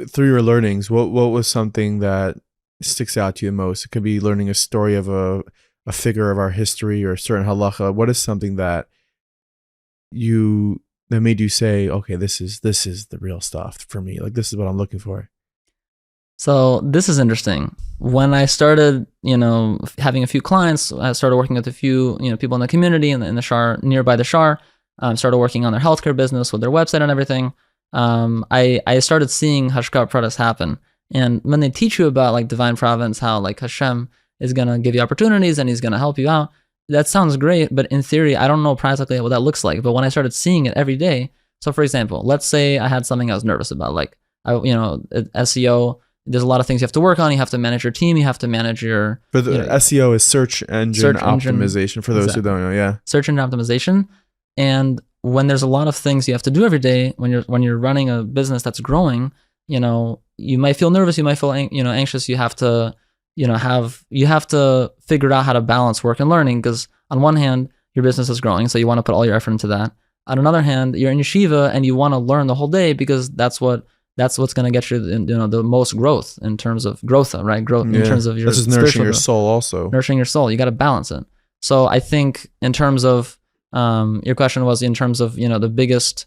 through your learnings, what was something that sticks out to you most? It could be learning a story of a figure of our history or a certain halacha. What is something that made you say, okay, this is the real stuff for me. Like, this is what I'm looking for. So this is interesting. When I started, having a few clients, I started working with a few, people in the community in the shar, nearby the shar, started working on their healthcare business with their website and everything. I started seeing hashkafa products happen. And when they teach you about like divine providence, how like Hashem is going to give you opportunities and he's going to help you out, that sounds great. But in theory, I don't know practically what that looks like. But when I started seeing it every day, so for example, let's say I had something I was nervous about, like, SEO, there's a lot of things you have to work on. You have to manage your team. You have to manage your... But the SEO is search engine optimization, for those who don't know, yeah. Search engine optimization. And when there's a lot of things you have to do every day, when you're running a business that's growing, you might feel nervous. You might feel anxious. You have to, you have to figure out how to balance work and learning, because on one hand, your business is growing, so you want to put all your effort into that. On another hand, you're in yeshiva and you want to learn the whole day because that's what that's what's going to get you, the most growth in terms of growth, right? Growth in terms of your that's just nourishing spiritual your growth. soul also. Nourishing your soul. You got to balance it. So I think in terms of, your question was in terms of, the biggest,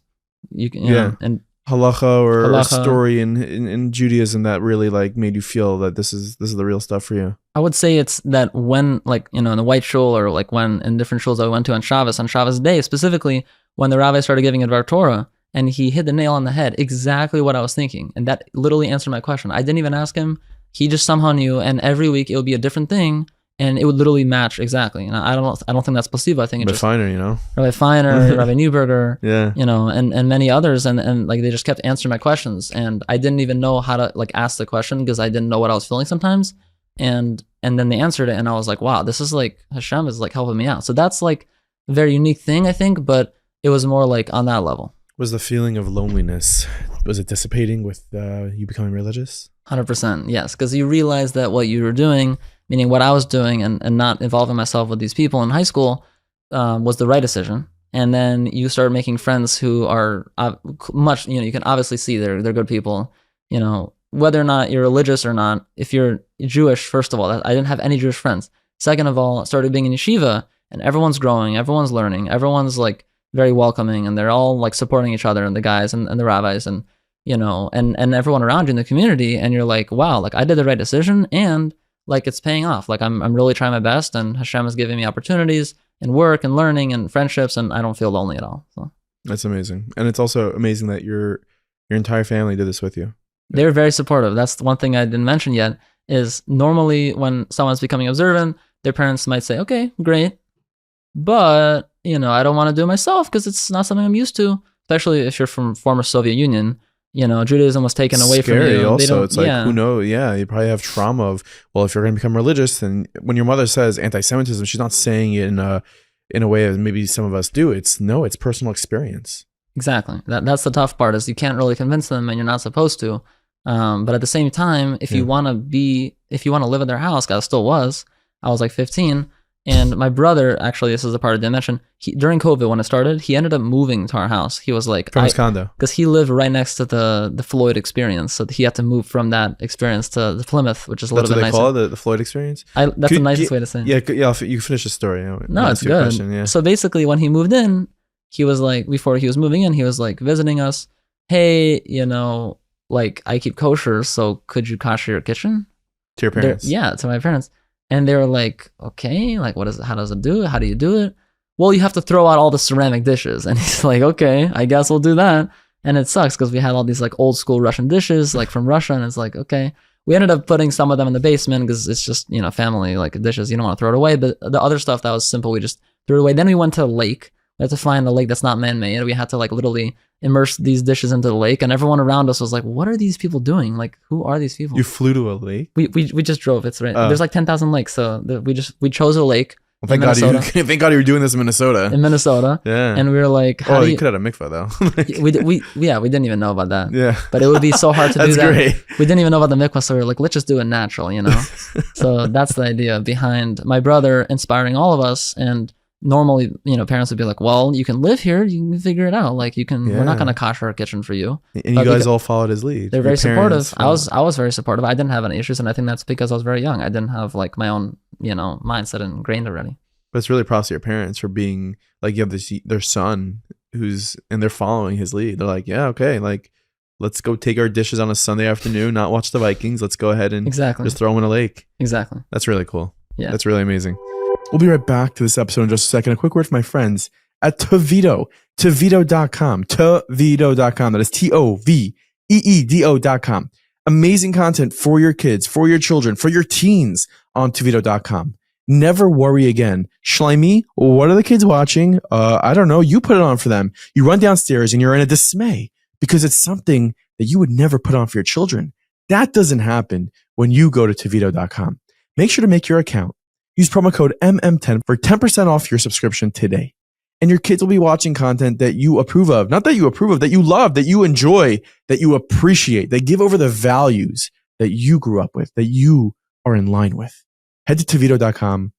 you know, and halacha or Halacha. story in Judaism that really like made you feel that this is the real stuff for you. I would say it's that when, like, in the white shul, or like when in different shuls I went to on Shabbos day specifically, when the rabbi started giving a Dvar Torah, and he hit the nail on the head, exactly what I was thinking. And that literally answered my question. I didn't even ask him. He just somehow knew, and every week it would be a different thing, and it would literally match exactly. And I don't think that's placebo. I think it's But just finer, Rabbi Feiner, Rabbi Newberger, Yeah. and many others, and like they just kept answering my questions, and I didn't even know how to like ask the question because I didn't know what I was feeling sometimes, and then they answered it, and I was like, wow, this is like Hashem is like helping me out. So that's like a very unique thing, I think, but it was more like on that level. Was the feeling of loneliness, was it dissipating with you becoming religious? 100%, yes, because you realize that what you were doing, meaning what I was doing, and not involving myself with these people in high school, was the right decision. And then you start making friends who are much, you can obviously see they're good people, whether or not you're religious or not. If you're Jewish, first of all, I didn't have any Jewish friends. Second of all, I started being in yeshiva, and everyone's growing, everyone's learning, everyone's like very welcoming, and they're all like supporting each other, and the guys and the rabbis, and and everyone around you in the community, and you're like, wow, like I did the right decision, and like it's paying off. Like I'm really trying my best, and Hashem is giving me opportunities and work and learning and friendships, and I don't feel lonely at all. So That's amazing. And it's also amazing that your entire family did this with you. they're very supportive. That's the one thing I didn't mention yet, is normally when someone's becoming observant, their parents might say, okay, great, but I don't want to do it myself because it's not something I'm used to, especially if you're from former Soviet Union. Judaism was taken away from you. Also, it's like, who knows? Yeah, you probably have trauma of, well, if you're going to become religious, then when your mother says anti-Semitism, she's not saying it in a way that maybe some of us do. It's personal experience. Exactly. That's the tough part, is you can't really convince them, and you're not supposed to. But at the same time, if you want to live in their house, I was like 15. And my brother, actually, this is the part I didn't mention, during COVID, when it started, he ended up moving to our house. He was like... From his condo. Because he lived right next to the Floyd experience. So he had to move from that experience to the Plymouth, which is a little bit nicer. That's what they call it, the Floyd experience? That's the nicest way to say it. Yeah, you finish the story. No, it's good. Yeah. So basically, when he moved in, he was like, before he was moving in, he was like visiting us. Hey, like I keep kosher, so could you kosher your kitchen? To your parents? Yeah, to my parents. And they were like, okay, like what is it? How does it do it? How do you do it? Well, you have to throw out all the ceramic dishes. And he's like, okay, I guess we'll do that. And it sucks because we had all these like old school Russian dishes, like from Russia. And it's like, okay, we ended up putting some of them in the basement because it's just, family like dishes. You don't want to throw it away. But the other stuff that was simple, we just threw it away. Then we went to a lake. We had to find a lake that's not man-made. We had to like literally immerse these dishes into the lake, and everyone around us was like, what are these people doing? Like, who are these people? You flew to a lake? We just drove. It's right. There's like 10,000 lakes. So we chose a lake. Well, thank God you were doing this in Minnesota. In Minnesota. Yeah. And we were like, you could have a mikvah though. we didn't even know about that. Yeah. But it would be so hard to do that. That's great. We didn't even know about the mikvah, so we were like, let's just do it natural, So that's the idea behind my brother inspiring all of us. And normally, parents would be like, well, you can live here, you can figure it out. Like we're not going to kosher our kitchen for you. And you guys all followed his lead. They're very supportive. I was very supportive. I didn't have any issues. And I think that's because I was very young. I didn't have like my own, mindset ingrained already. But it's really props to your parents for being like, you have their son and they're following his lead. They're like, yeah, okay. Like, let's go take our dishes on a Sunday afternoon, not watch the Vikings. Let's go ahead and just throw them in a lake. Exactly. That's really cool. Yeah. That's really amazing. We'll be right back to this episode in just a second. A quick word for my friends at Tovito, Tovito.com, Tovito.com. That is Toveedo.com. Amazing content for your kids, for your children, for your teens on Tovito.com. Never worry again. Shlomi, what are the kids watching? I don't know. You put it on for them. You run downstairs and you're in a dismay because it's something that you would never put on for your children. That doesn't happen when you go to Tovito.com. Make sure to make your account. Use promo code MM10 for 10% off your subscription today. And your kids will be watching content that you approve of. Not that you approve of, that you love, that you enjoy, that you appreciate, that give over the values that you grew up with, that you are in line with. Head to Tovito.com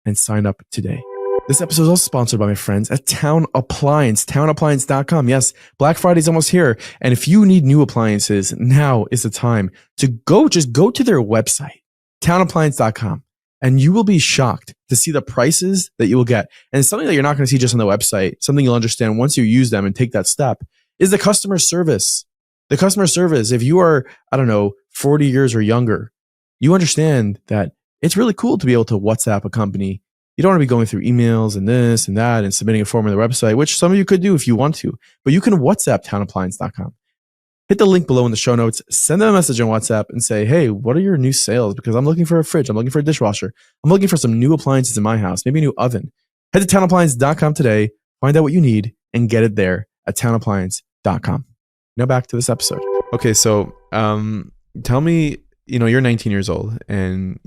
and sign up today. This episode is also sponsored by my friends at Town Appliance, townappliance.com. Yes, Black Friday is almost here. And if you need new appliances, now is the time to just go to their website, townappliance.com, and you will be shocked to see the prices that you will get. And it's something that you're not going to see just on the website. Something you'll understand once you use them and take that step is the customer service. The customer service, if you are, 40 years or younger, you understand that it's really cool to be able to WhatsApp a company. You don't want to be going through emails and this and that and submitting a form on their website, which some of you could do if you want to, but you can WhatsApp townappliance.com. Hit the link below in the show notes, send them a message on WhatsApp and say, hey, what are your new sales? Because I'm looking for a fridge. I'm looking for a dishwasher. I'm looking for some new appliances in my house, maybe a new oven. Head to townappliance.com today, find out what you need and get it there at townappliance.com. Now back to this episode. Okay, so tell me, you're 19 years old and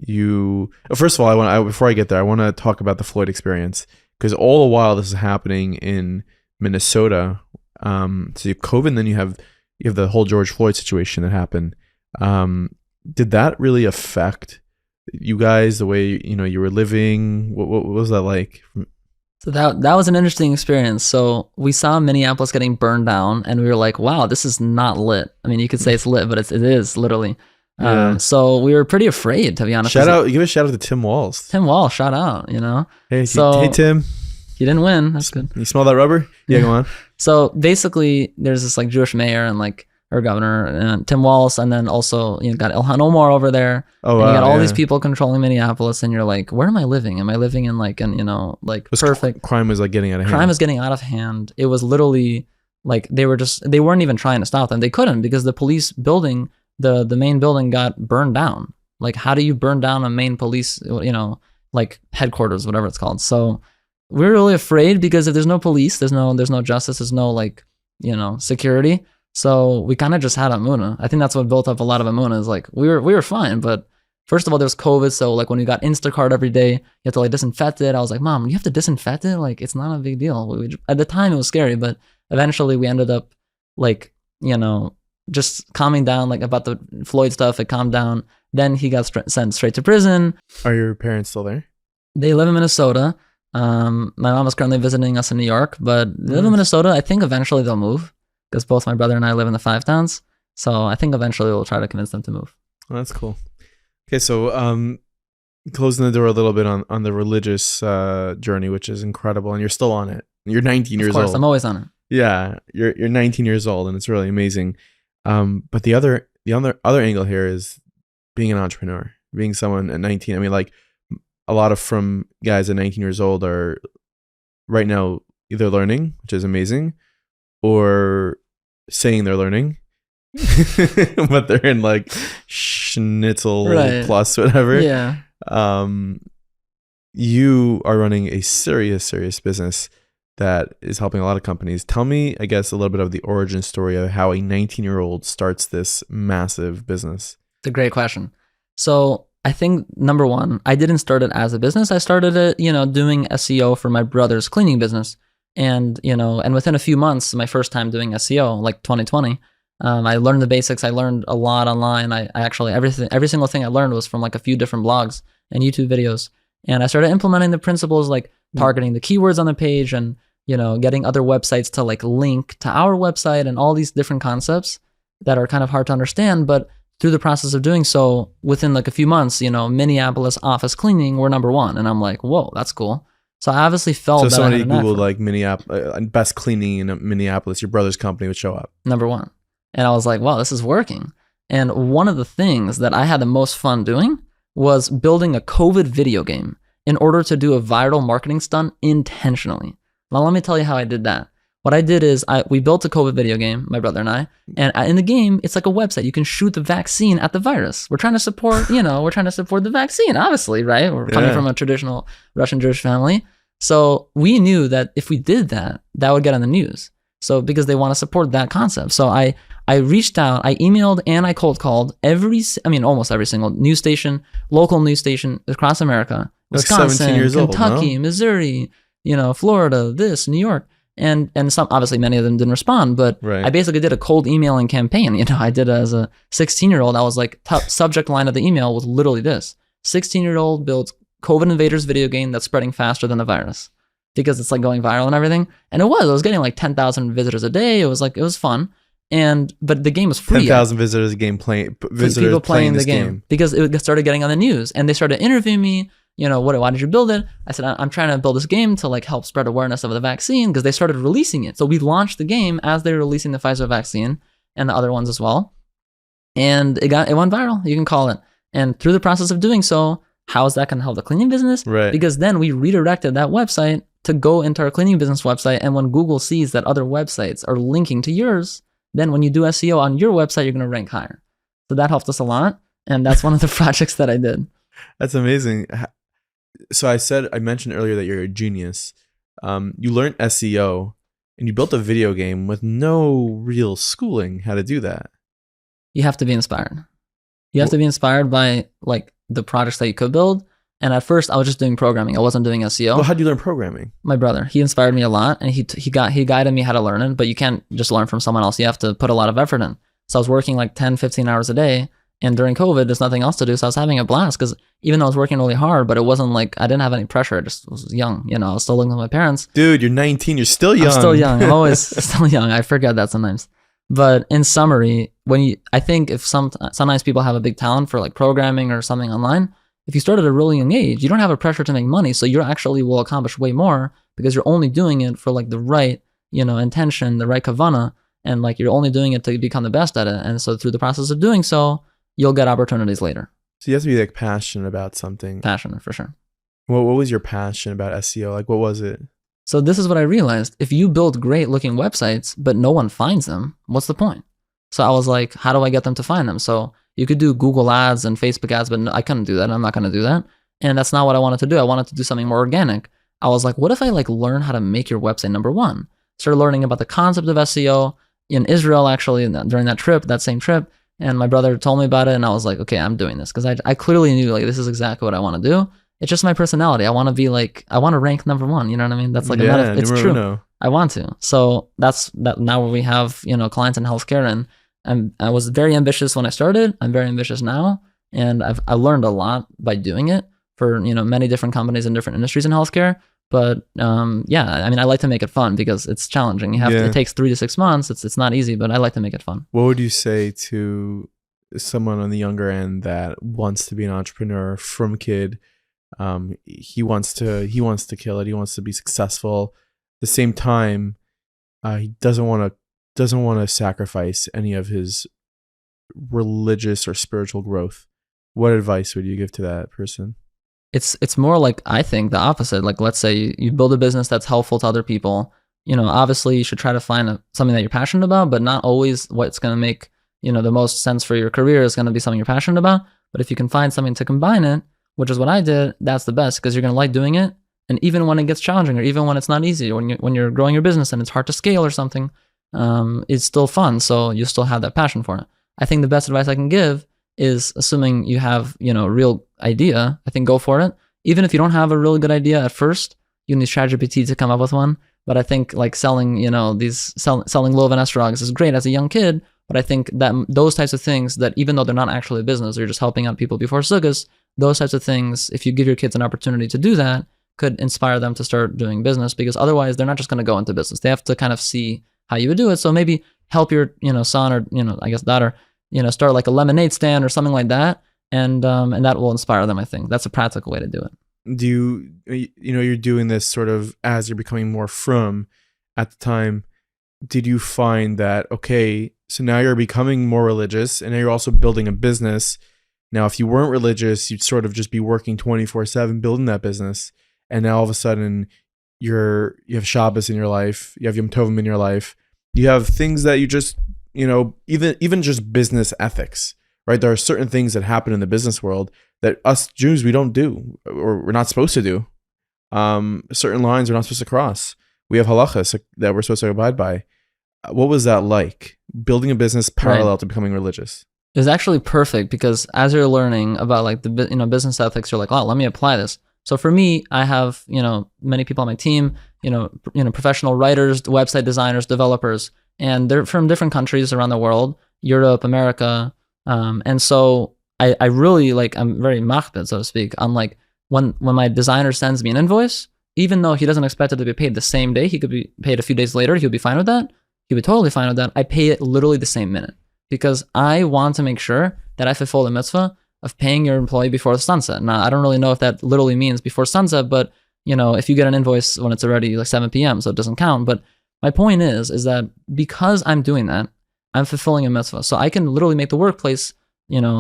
first of all, before I get there, I want to talk about the Floyd experience because all the while this is happening in Minnesota. So you have COVID and then you have the whole George Floyd situation that happened. Did that really affect you guys, the way, you were living? What was that like? So that was an interesting experience. So we saw Minneapolis getting burned down and we were like, wow, this is not lit. I mean, you could say it's lit, but it is literally. Yeah. So we were pretty afraid, to be honest. Give a shout out to Tim Walls. Tim Walls, shout out, Hey, so, hey Tim. You didn't win. That's good. You smell that rubber? Yeah, go on. So basically, there's this like Jewish mayor and or governor, and Tim Walz, and then also you got Ilhan Omar over there. Oh, and you got all these people controlling Minneapolis, and you're like, where am I living? Am I living in perfect? Crime was like getting out of hand. Crime was getting out of hand. It was literally like they weren't even trying to stop them. They couldn't because the police building, the main building got burned down. Like, how do you burn down a main police, headquarters, whatever it's called? So we were really afraid because if there's no police, there's no justice, there's no security. So we kind of just had Amuna. I think that's what built up a lot of Amuna is like, we were fine. But first of all, there's COVID. So like when we got Instacart every day, you have to disinfect it. I was like, Mom, you have to disinfect it? Like, it's not a big deal. At the time it was scary, but eventually we ended up just calming down, about the Floyd stuff. It calmed down. Then he got sent straight to prison. Are your parents still there? They live in Minnesota. My mom is currently visiting us in New York, but they live in Minnesota. I think eventually they'll move because both my brother and I live in the Five Towns. So I think eventually we'll try to convince them to move. Oh, that's cool. Okay, so closing the door a little bit on the religious journey, which is incredible, and you're still on it. You're 19 years old. Of course, I'm always on it. Yeah, you're 19 years old, and it's really amazing. But the other angle here is being an entrepreneur, being someone at 19. I mean, a lot of from guys at 19 years old are right now either learning, which is amazing, or saying they're learning, but they're in schnitzel plus whatever. Yeah. You are running a serious business that is helping a lot of companies. Tell me, I guess, a little bit of the origin story of how a 19-year-old starts this massive business. It's a great question. So I think number one, I didn't start it as a business. I started it, doing SEO for my brother's cleaning business. And, and within a few months, my first time doing SEO, 2020, I learned the basics. I learned a lot online. I actually, every single thing I learned was from a few different blogs and YouTube videos. And I started implementing the principles targeting the keywords on the page and, getting other websites to link to our website and all these different concepts that are kind of hard to understand. But through the process of doing so, within a few months, Minneapolis office cleaning, we're number one. And I'm like, whoa, that's cool. So I obviously felt that somebody Googled Minneapolis, best cleaning in Minneapolis, your brother's company would show up. Number one. And I was like, wow, this is working. And one of the things that I had the most fun doing was building a COVID video game in order to do a viral marketing stunt intentionally. Now, let me tell you how I did that. What I did is we built a COVID video game, my brother and I, and in the game, it's like a website. You can shoot the vaccine at the virus. We're trying to support, the vaccine, obviously, right? We're coming from a traditional Russian Jewish family. So we knew that if we did that, that would get on the news. So because they want to support that concept. So I reached out, I emailed and I cold called almost every single news station, local news station across America, Wisconsin, Kentucky, Missouri, Florida, New York. And some, obviously many of them didn't respond, but I basically did a cold emailing campaign. I did it as a 16-year-old. I was top subject line of the email was literally this: 16-year-old builds COVID invaders video game that's spreading faster than the virus. because it's like going viral and everything. And it was getting like 10,000 visitors a day. It was fun. But the game was free. 10,000 visitors a game visitors people playing this the game because it started getting on the news, and they started interviewing me. Why did you build it? I said, I'm trying to build this game to like help spread awareness of the vaccine, because they started releasing it. So we launched the game as they were releasing the Pfizer vaccine and the other ones as well. And it went viral, you can call it. And through the process of doing so, how is that going to help the cleaning business? Right. Because then we redirected that website to go into our cleaning business website. And when Google sees that other websites are linking to yours, then when you do SEO on your website, you're going to rank higher. So that helped us a lot. And that's one of the projects that I did. That's amazing. So I mentioned earlier that you're a genius. You learned SEO and you built a video game with no real schooling how to do that. You have to be inspired. You have to be inspired by like the projects that you could build. And at first I was just doing programming. I wasn't doing SEO. Well, how did you learn programming? My brother, he inspired me a lot, and he guided me how to learn it, but you can't just learn from someone else. You have to put a lot of effort in. So I was working like 10, 15 hours a day, and during COVID, there's nothing else to do. So I was having a blast, because even though I was working really hard, but it wasn't like, I didn't have any pressure. I just was young, I was still living with my parents. Dude, you're 19. You're still young. I'm still young. I'm always still young. I forget that sometimes. But in summary, I think if sometimes people have a big talent for like programming or something online, if you start at a really young age, you don't have a pressure to make money. So you actually will accomplish way more, because you're only doing it for like the right, intention, the right kavana. And like, you're only doing it to become the best at it. And so through the process of doing so, you'll get opportunities later. So you have to be like passionate about something. Passionate, for sure. What was your passion about SEO? Like, what was it? So this is what I realized. If you build great looking websites, but no one finds them, what's the point? So I was like, how do I get them to find them? So you could do Google ads and Facebook ads, but I couldn't do that. I'm not going to do that. And that's not what I wanted to do. I wanted to do something more organic. I was like, what if I like learn how to make your website number one? Started learning about the concept of SEO in Israel, actually, during that same trip. And my brother told me about it, and I was like, okay, I'm doing this, because I clearly knew like this is exactly what I want to do. It's just my personality. I want to be like, I want to rank number one. You know what I mean? That's like, it's true. Uno. I want to. So that's that. Now we have, clients in healthcare, and I was very ambitious when I started. I'm very ambitious now. And I learned a lot by doing it for, many different companies in different industries in healthcare. But I like to make it fun, because it's challenging. It takes 3 to 6 months. It's not easy, but I like to make it fun. What would you say to someone on the younger end that wants to be an entrepreneur from kid? He wants to kill it. He wants to be successful. At the same time, he doesn't want to sacrifice any of his religious or spiritual growth. What advice would you give to that person? It's more like, I think, the opposite. Like, let's say you build a business that's helpful to other people. Obviously you should try to find something that you're passionate about, but not always what's going to make, the most sense for your career is going to be something you're passionate about. But if you can find something to combine it, which is what I did, that's the best, because you're going to like doing it. And even when it gets challenging, or even when it's not easy, or when you're growing your business and it's hard to scale or something, it's still fun. So you still have that passion for it. I think the best advice I can give is, assuming you have, a real idea, I think go for it. Even if you don't have a really good idea at first, you need ChatGPT to come up with one. But I think like selling, selling lulav and estrogens is great as a young kid. But I think that those types of things, that even though they're not actually a business, they're just helping out people before Sukkot, those types of things, if you give your kids an opportunity to do that, could inspire them to start doing business, because otherwise they're not just going to go into business. They have to kind of see how you would do it. So maybe help your, son, or, I guess daughter, start like a lemonade stand or something like that. And that will inspire them. I think that's a practical way to do it. Do you're doing this sort of as you're becoming more frum at the time. Did you find that, okay, so now you're becoming more religious, and now you're also building a business. Now, if you weren't religious, you'd sort of just be working 24/7 building that business. And now all of a sudden you have Shabbos in your life, you have Yom Tovim in your life, you have things that you just, even just business ethics, right? There are certain things that happen in the business world that us Jews, we don't do, or we're not supposed to do. Certain lines we're not supposed to cross. We have halachas that we're supposed to abide by. What was that like, building a business parallel to becoming religious? It was actually perfect, because as you're learning about like the business ethics, you're like, oh, let me apply this. So for me, I have, many people on my team, professional writers, website designers, developers, and they're from different countries around the world, Europe, America. And so I really I'm very machbed, so to speak, on like when my designer sends me an invoice, even though he doesn't expect it to be paid the same day, he could be paid a few days later. He'll be fine with that. He'll be totally fine with that. I pay it literally the same minute because I want to make sure that I fulfill the mitzvah of paying your employee before the sunset. Now, I don't really know if that literally means before sunset, but if you get an invoice when it's already like 7 p.m., so it doesn't count. But my point is that because I'm doing that, I'm fulfilling a mitzvah. So I can literally make the workplace,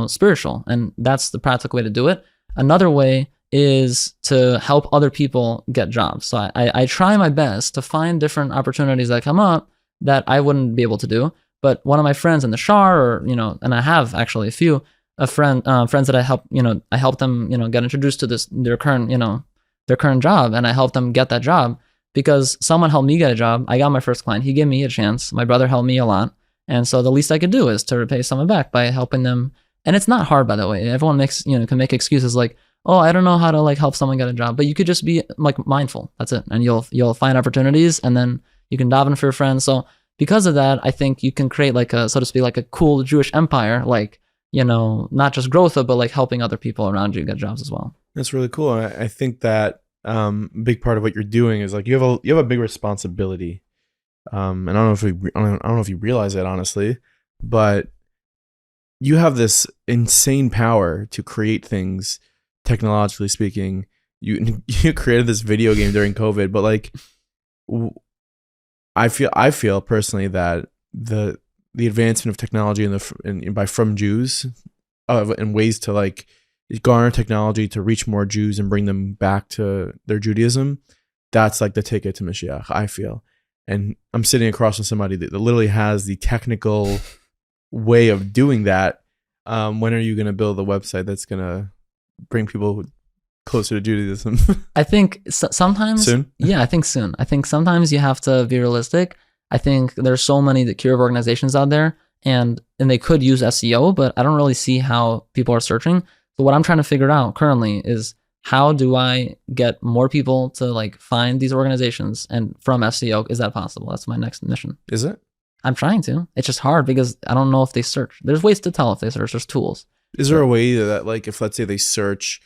spiritual. And that's the practical way to do it. Another way is to help other people get jobs. So I try my best to find different opportunities that come up that I wouldn't be able to do. But one of my friends in the shar, and I have actually a few friends that I help them, get introduced to their current job, and I helped them get that job because someone helped me get a job. I got my first client. He gave me a chance. My brother helped me a lot. And so the least I could do is to repay someone back by helping them. And it's not hard, by the way. Everyone can make excuses like, oh, I don't know how to like help someone get a job, but you could just be like mindful. That's it. And you'll find opportunities, and then you can daven for your friends. So because of that, I think you can create like a, so to speak, like a cool Jewish empire, like, not just growth, but like helping other people around you get jobs as well. That's really cool. And I think that a big part of what you're doing is like you have a big responsibility. And I don't know if you realize that, honestly, but you have this insane power to create things, technologically speaking. You created this video game during COVID, but like I feel personally that the advancement of technology from Jews and ways to like garner technology to reach more Jews and bring them back to their Judaism, that's like the ticket to Mashiach, I feel. And I'm sitting across from somebody that literally has the technical way of doing that. When are you going to build a website that's going to bring people closer to Judaism? I think sometimes soon. Yeah, I think soon. I think sometimes you have to be realistic. I think there's so many Kiruv organizations out there, and they could use SEO, but I don't really see how people are searching. So what I'm trying to figure out currently is how do I get more people to like find these organizations, and from SEO, is that possible? That's my next mission. Is it? I'm trying to. It's just hard because I don't know if they search. There's ways to tell if they search. There's tools. Is there a way that like if let's say they search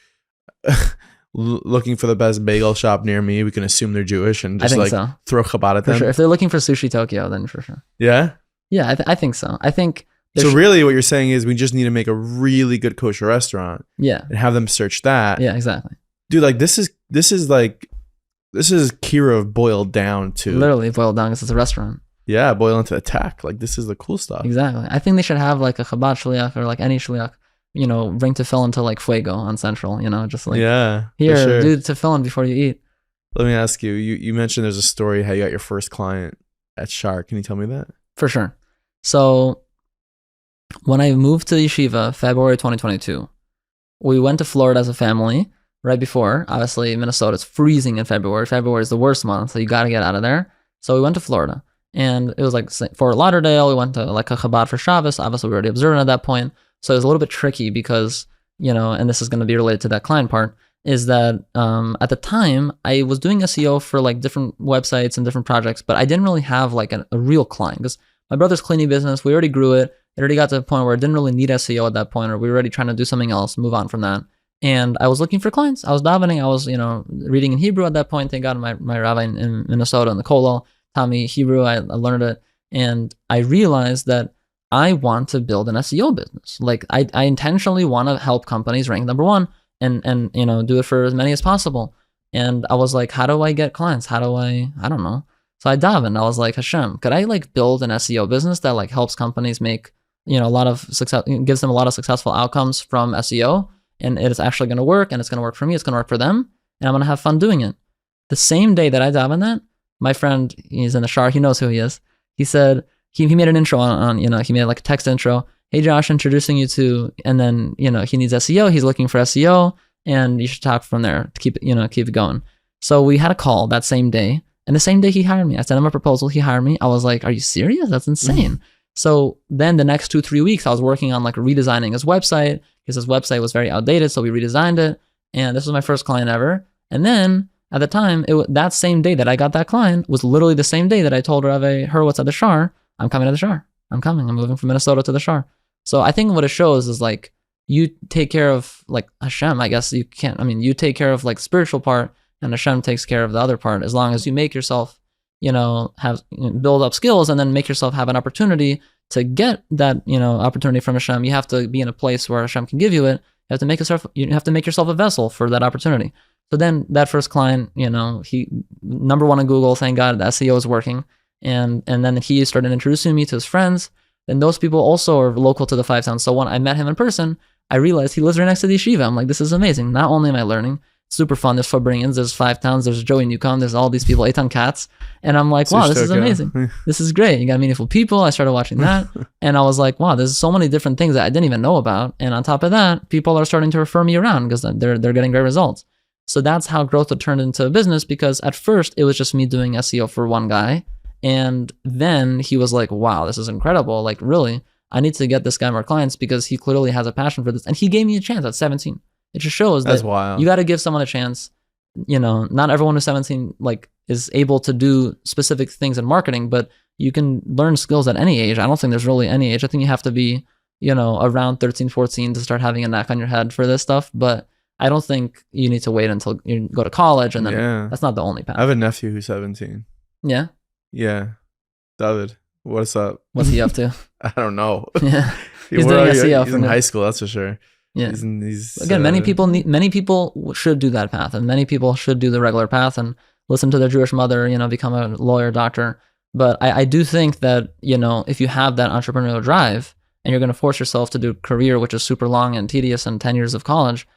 looking for the best bagel shop near me, we can assume they're Jewish and just like throw Chabad at them? For sure. If they're looking for Sushi Tokyo, then for sure. Yeah? Yeah, I think so. I think... So really what you're saying is we just need to make a really good kosher restaurant. Yeah. And have them search that. Yeah, exactly. Dude, like this is Kiruv boiled down to... Literally boiled down because it's a restaurant. Yeah, boiled into a tech. Like this is the cool stuff. Exactly. I think they should have like a Chabad shliach or like any shliach, bring tefillin to like Fuego on Central, just like, yeah, here, sure. do tefillin before you eat. Let me ask you, you mentioned there's a story how you got your first client at Shar. Can you tell me that? For sure. So when I moved to Yeshiva, February 2022, we went to Florida as a family right before. Obviously, Minnesota is freezing in February. February is the worst month, so you got to get out of there. So we went to Florida. And it was like Fort Lauderdale. We went to like a Chabad for Shabbos. Obviously, we were already observant at that point. So it was a little bit tricky because, and this is going to be related to that client part, is that at the time, I was doing SEO for like different websites and different projects, but I didn't really have like a real client because my brother's cleaning business, we already grew it. It already got to the point where it didn't really need SEO at that point, or we were already trying to do something else, move on from that. And I was looking for clients. I was davening. I was, reading in Hebrew at that point. Thank God my rabbi in Minnesota in the Colel taught me Hebrew. I learned it. And I realized that I want to build an SEO business. Like I intentionally want to help companies rank number one and do it for as many as possible. And I was like, how do I get clients? I don't know. So I davened. I was like, Hashem, could I like build an SEO business that like helps companies make, a lot of success, gives them a lot of successful outcomes from SEO, and it is actually going to work, and it's going to work for me. It's going to work for them, and I'm going to have fun doing it. The same day that I davened that, my friend, he's in the shar, he knows who he is. He said, he made an intro on he made like a text intro. Hey Josh, introducing you to, and then, he needs SEO. He's looking for SEO, and you should talk from there to keep it going. So we had a call that same day, and the same day he hired me. I sent him a proposal. He hired me. I was like, are you serious? That's insane. So then the next 2-3 weeks, I was working on like redesigning his website because his website was very outdated. So we redesigned it, and this was my first client ever. And then at the time, that same day that I got that client was literally the same day that I told Rabbi Hurwitz at the shar, I'm coming to the shar. I'm moving from Minnesota to the shar. So I think what it shows is like, you take care of like Hashem, I guess you can't, you take care of like spiritual part, and Hashem takes care of the other part. As long as you make yourself, build up skills and then make yourself have an opportunity to get that, opportunity from Hashem. You have to be in a place where Hashem can give you it. You have to make yourself a vessel for that opportunity. So then that first client, he number one on Google, thank God the SEO is working. And then he started introducing me to his friends. And those people also are local to the 5 towns. So when I met him in person, I realized he lives right next to the yeshiva. I'm like, this is amazing. Not only am I learning, super fun. There's Fabrinians, there's 5 towns, there's Joey Newcomb, there's all these people, 8-ton cats. And I'm like, wow, this is amazing. This is great. You got meaningful people. I started watching that. And I was like, wow, there's so many different things that I didn't even know about. And on top of that, people are starting to refer me around because they're getting great results. So that's how growth had turned into a business, because at first it was just me doing SEO for one guy. And then he was like, wow, this is incredible. Like, really, I need to get this guy more clients because he clearly has a passion for this. And he gave me a chance at 17. It just shows that you got to give someone a chance. Not everyone who's 17 is able to do specific things in marketing, but you can learn skills at any age. I don't think there's really any age. I think you have to be, around 13, 14 to start having a knack on your head for this stuff. But I don't think you need to wait until you go to college, and then that's not the only path. I have a nephew who's 17. Yeah. Yeah. David, what's up? What's he up to? I don't know. Yeah. He's doing SEO. He's in high school, that's for sure. Yeah. Again, many people should do that path, and many people should do the regular path and listen to their Jewish mother, become a lawyer, doctor. But I do think that, if you have that entrepreneurial drive and you're going to force yourself to do a career which is super long and tedious and 10 years of college,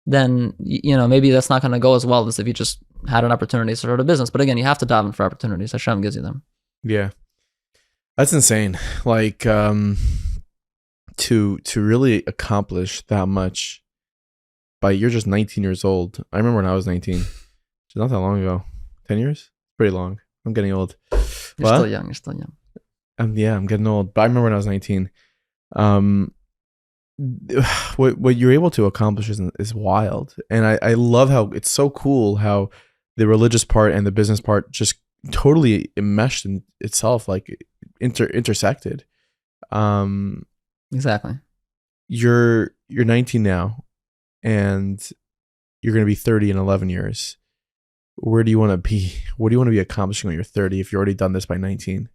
then, maybe that's not going to go as well as if you just had an opportunity to start a business. But again, you have to dive in for opportunities. Hashem gives you them. Yeah. That's insane. Like, to really accomplish that much you're just 19 years old. I remember when I was 19. It's not that long ago. 10 years? Pretty long. I'm getting old. You're still young. I'm getting old. But I remember when I was 19. What you're able to accomplish is wild. And I love how it's so cool how the religious part and the business part just totally enmeshed in itself, like intersected. Exactly. You're 19 now, and you're going to be 30 in 11 years. Where do you want to be? What do you want to be accomplishing when you're 30 if you've already done this by 19?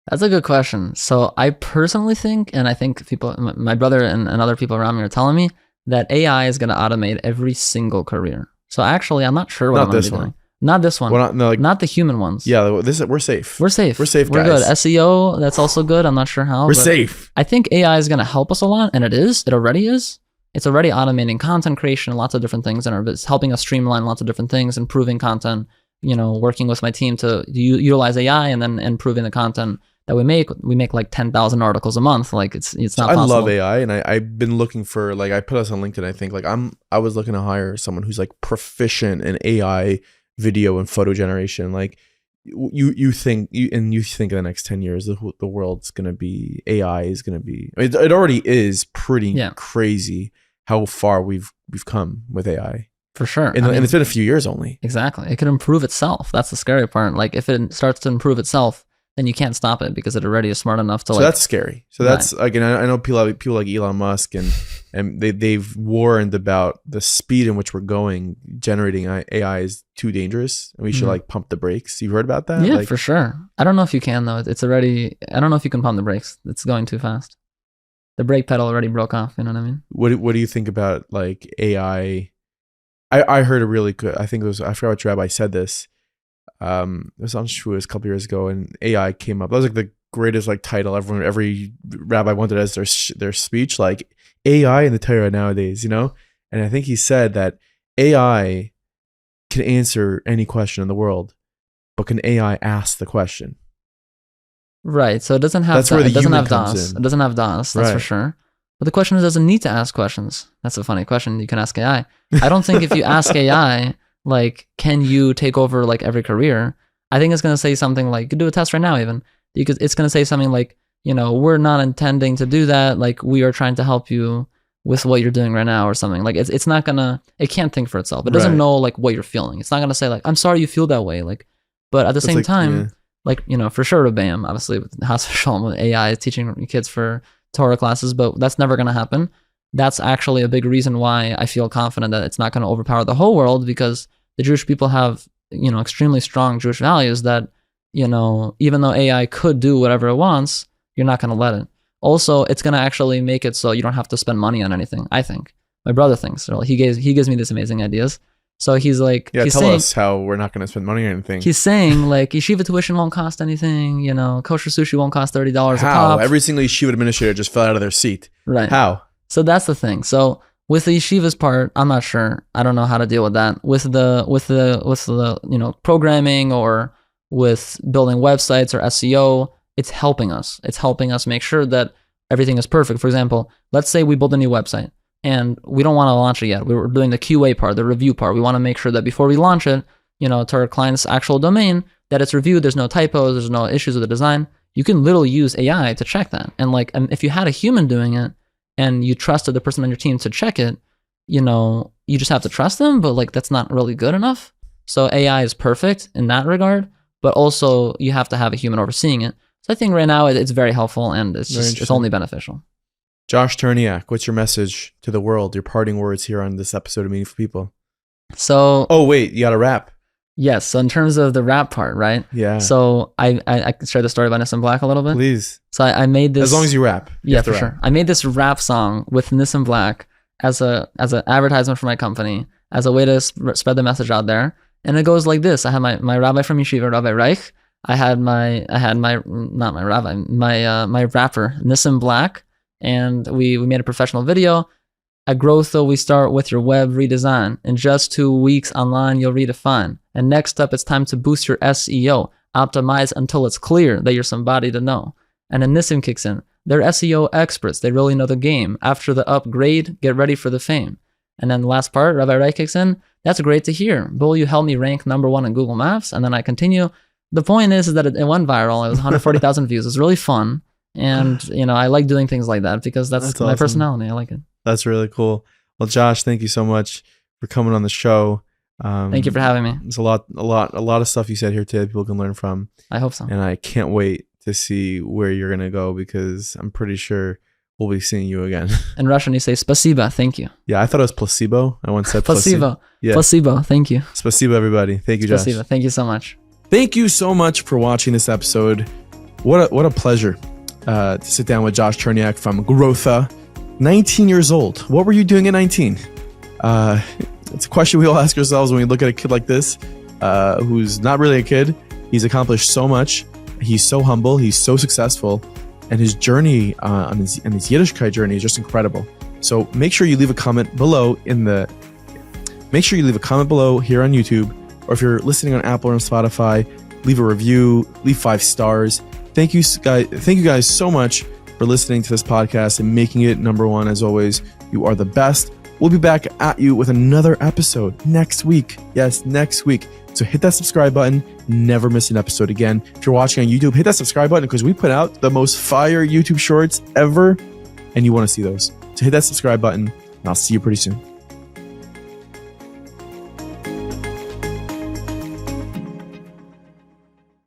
That's a good question. So I personally think, and I think people, my brother and other people around me are telling me that AI is going to automate every single career. So actually, I'm not sure what I'm going to be doing. Not this one. Well, not the human ones. Yeah, we're safe. We're safe. We're safe, We're guys. good. SEO, that's also good. I'm not sure how. We're safe. I think AI is going to help us a lot, and it is. It already is. It's already automating content creation, lots of different things, and it's helping us streamline lots of different things, improving content, working with my team to utilize AI and then improving the content that we make. We make like 10,000 articles a month. Like it's not possible. I love AI, and I've been looking for, like, I put us on LinkedIn. I think I was looking to hire someone who's like proficient in AI video and photo generation. Like you think in the next 10 years the world's gonna be, AI is gonna be, it already is pretty crazy how far we've come with AI. For sure. And it's been a few years only. Exactly. It could improve itself. That's the scary part. Like if it starts to improve itself, then you can't stop it because it already is smart enough to. So that's scary. So that's like, and I know people like Elon Musk and they've warned about the speed in which we're going. Generating AI is too dangerous, and we should like pump the brakes. You've heard about that? Yeah, for sure. I don't know if you can though. It's already. I don't know if you can pump the brakes. It's going too fast. The brake pedal already broke off. You know what I mean? What do you think about like AI? I heard a really good. I think it was, I forgot which rabbi said this. It was on Shavuos a couple years ago, and AI came up. That was like the greatest like title every rabbi wanted as their speech, like AI in the Torah nowadays, And I think he said that AI can answer any question in the world, but can AI ask the question? Right. So it doesn't have. That's where the human have comes DOS. in. It doesn't have DOS. That's for sure. But the question is, does it need to ask questions? That's a funny question. You can ask AI. I don't think if you ask AI, like, can you take over like every career? I think it's going to say something like, you could do a test right now even. It's going to say something like, we're not intending to do that. Like, we are trying to help you with what you're doing right now or something. Like, it's not going to, it can't think for itself. It doesn't know like what you're feeling. It's not going to say like, I'm sorry you feel that way. Like, but at the same time, like, for sure, Rebbeim, obviously with Has V'Shalom, with AI teaching kids for Torah classes, but that's never going to happen. That's actually a big reason why I feel confident that it's not going to overpower the whole world, because the Jewish people have, extremely strong Jewish values that, even though AI could do whatever it wants, you're not going to let it. Also, it's going to actually make it so you don't have to spend money on anything, I think. My brother thinks. So he gives me these amazing ideas. So he's like, tell us how we're not going to spend money on anything. He's saying like yeshiva tuition won't cost anything. Kosher sushi won't cost $30 a pop. Every single yeshiva administrator just fell out of their seat. Right. How? So that's the thing. So with the yeshiva's part, I'm not sure. I don't know how to deal with that. With the programming or with building websites or SEO, it's helping us. It's helping us make sure that everything is perfect. For example, let's say we build a new website and we don't want to launch it yet. We're doing the QA part, the review part. We want to make sure that before we launch it, to our client's actual domain, that it's reviewed. There's no typos. There's no issues with the design. You can literally use AI to check that. And if you had a human doing it and you trusted the person on your team to check it, you just have to trust them. But that's not really good enough. So AI is perfect in that regard, but also you have to have a human overseeing it. So I think right now it's very helpful and it's only beneficial. Josh Cherniak, what's your message to the world? Your parting words here on this episode of Meaningful People. So, oh wait, you got to rap. Yes. So in terms of the rap part, right? Yeah. So I can share the story about Nissan Black a little bit. Please. So I made this. As long as you rap. Yeah, for sure. I made this rap song with Nissan Black as an advertisement for my company, as a way to spread the message out there. And it goes like this. I had my rabbi from Yeshiva, Rabbi Reich. I had my not my rabbi, my rapper Nissan Black, and we made a professional video. At Growtho, we start with your web redesign. In just 2 weeks online, you'll redefine. And next up, it's time to boost your SEO. Optimize until it's clear that you're somebody to know. And then Nissan kicks in. They're SEO experts. They really know the game. After the upgrade, get ready for the fame. And then the last part, Rabbi Reich kicks in. That's great to hear. Bull, you helped me rank #1 in Google Maps. And then I continue. The point is that it went viral. It was 140,000 views. It was really fun. And, I like doing things like that because that's my personality. I like it. That's really cool. Well, Josh, thank you so much for coming on the show. Thank you for having me. There's a lot of stuff you said here today that people can learn from. I hope so. And I can't wait to see where you're going to go because I'm pretty sure we'll be seeing you again. In Russian, you say spasiba, thank you. Yeah, I thought it was placebo. I once said placebo. Yeah. Placebo, thank you. Spasiba, everybody. Thank you, Josh. Spasiba, thank you so much. Thank you so much for watching this episode. What a pleasure to sit down with Josh Cherniak from Growtho. 19 years old. What were you doing at 19? It's a question we all ask ourselves when we look at a kid like this, who's not really a kid. He's accomplished so much. He's so humble. He's so successful. And his journey on his Yiddishkeit journey is just incredible. So make sure you leave a comment below here on YouTube, or if you're listening on Apple or on Spotify, leave a review, leave 5 stars. Thank you guys so much for listening to this podcast and making it #1. As always, you are the best. We'll be back at you with another episode next week. Yes, next week. So hit that subscribe button. Never miss an episode again. If you're watching on YouTube, hit that subscribe button because we put out the most fire YouTube shorts ever, and you want to see those. So hit that subscribe button, and I'll see you pretty soon.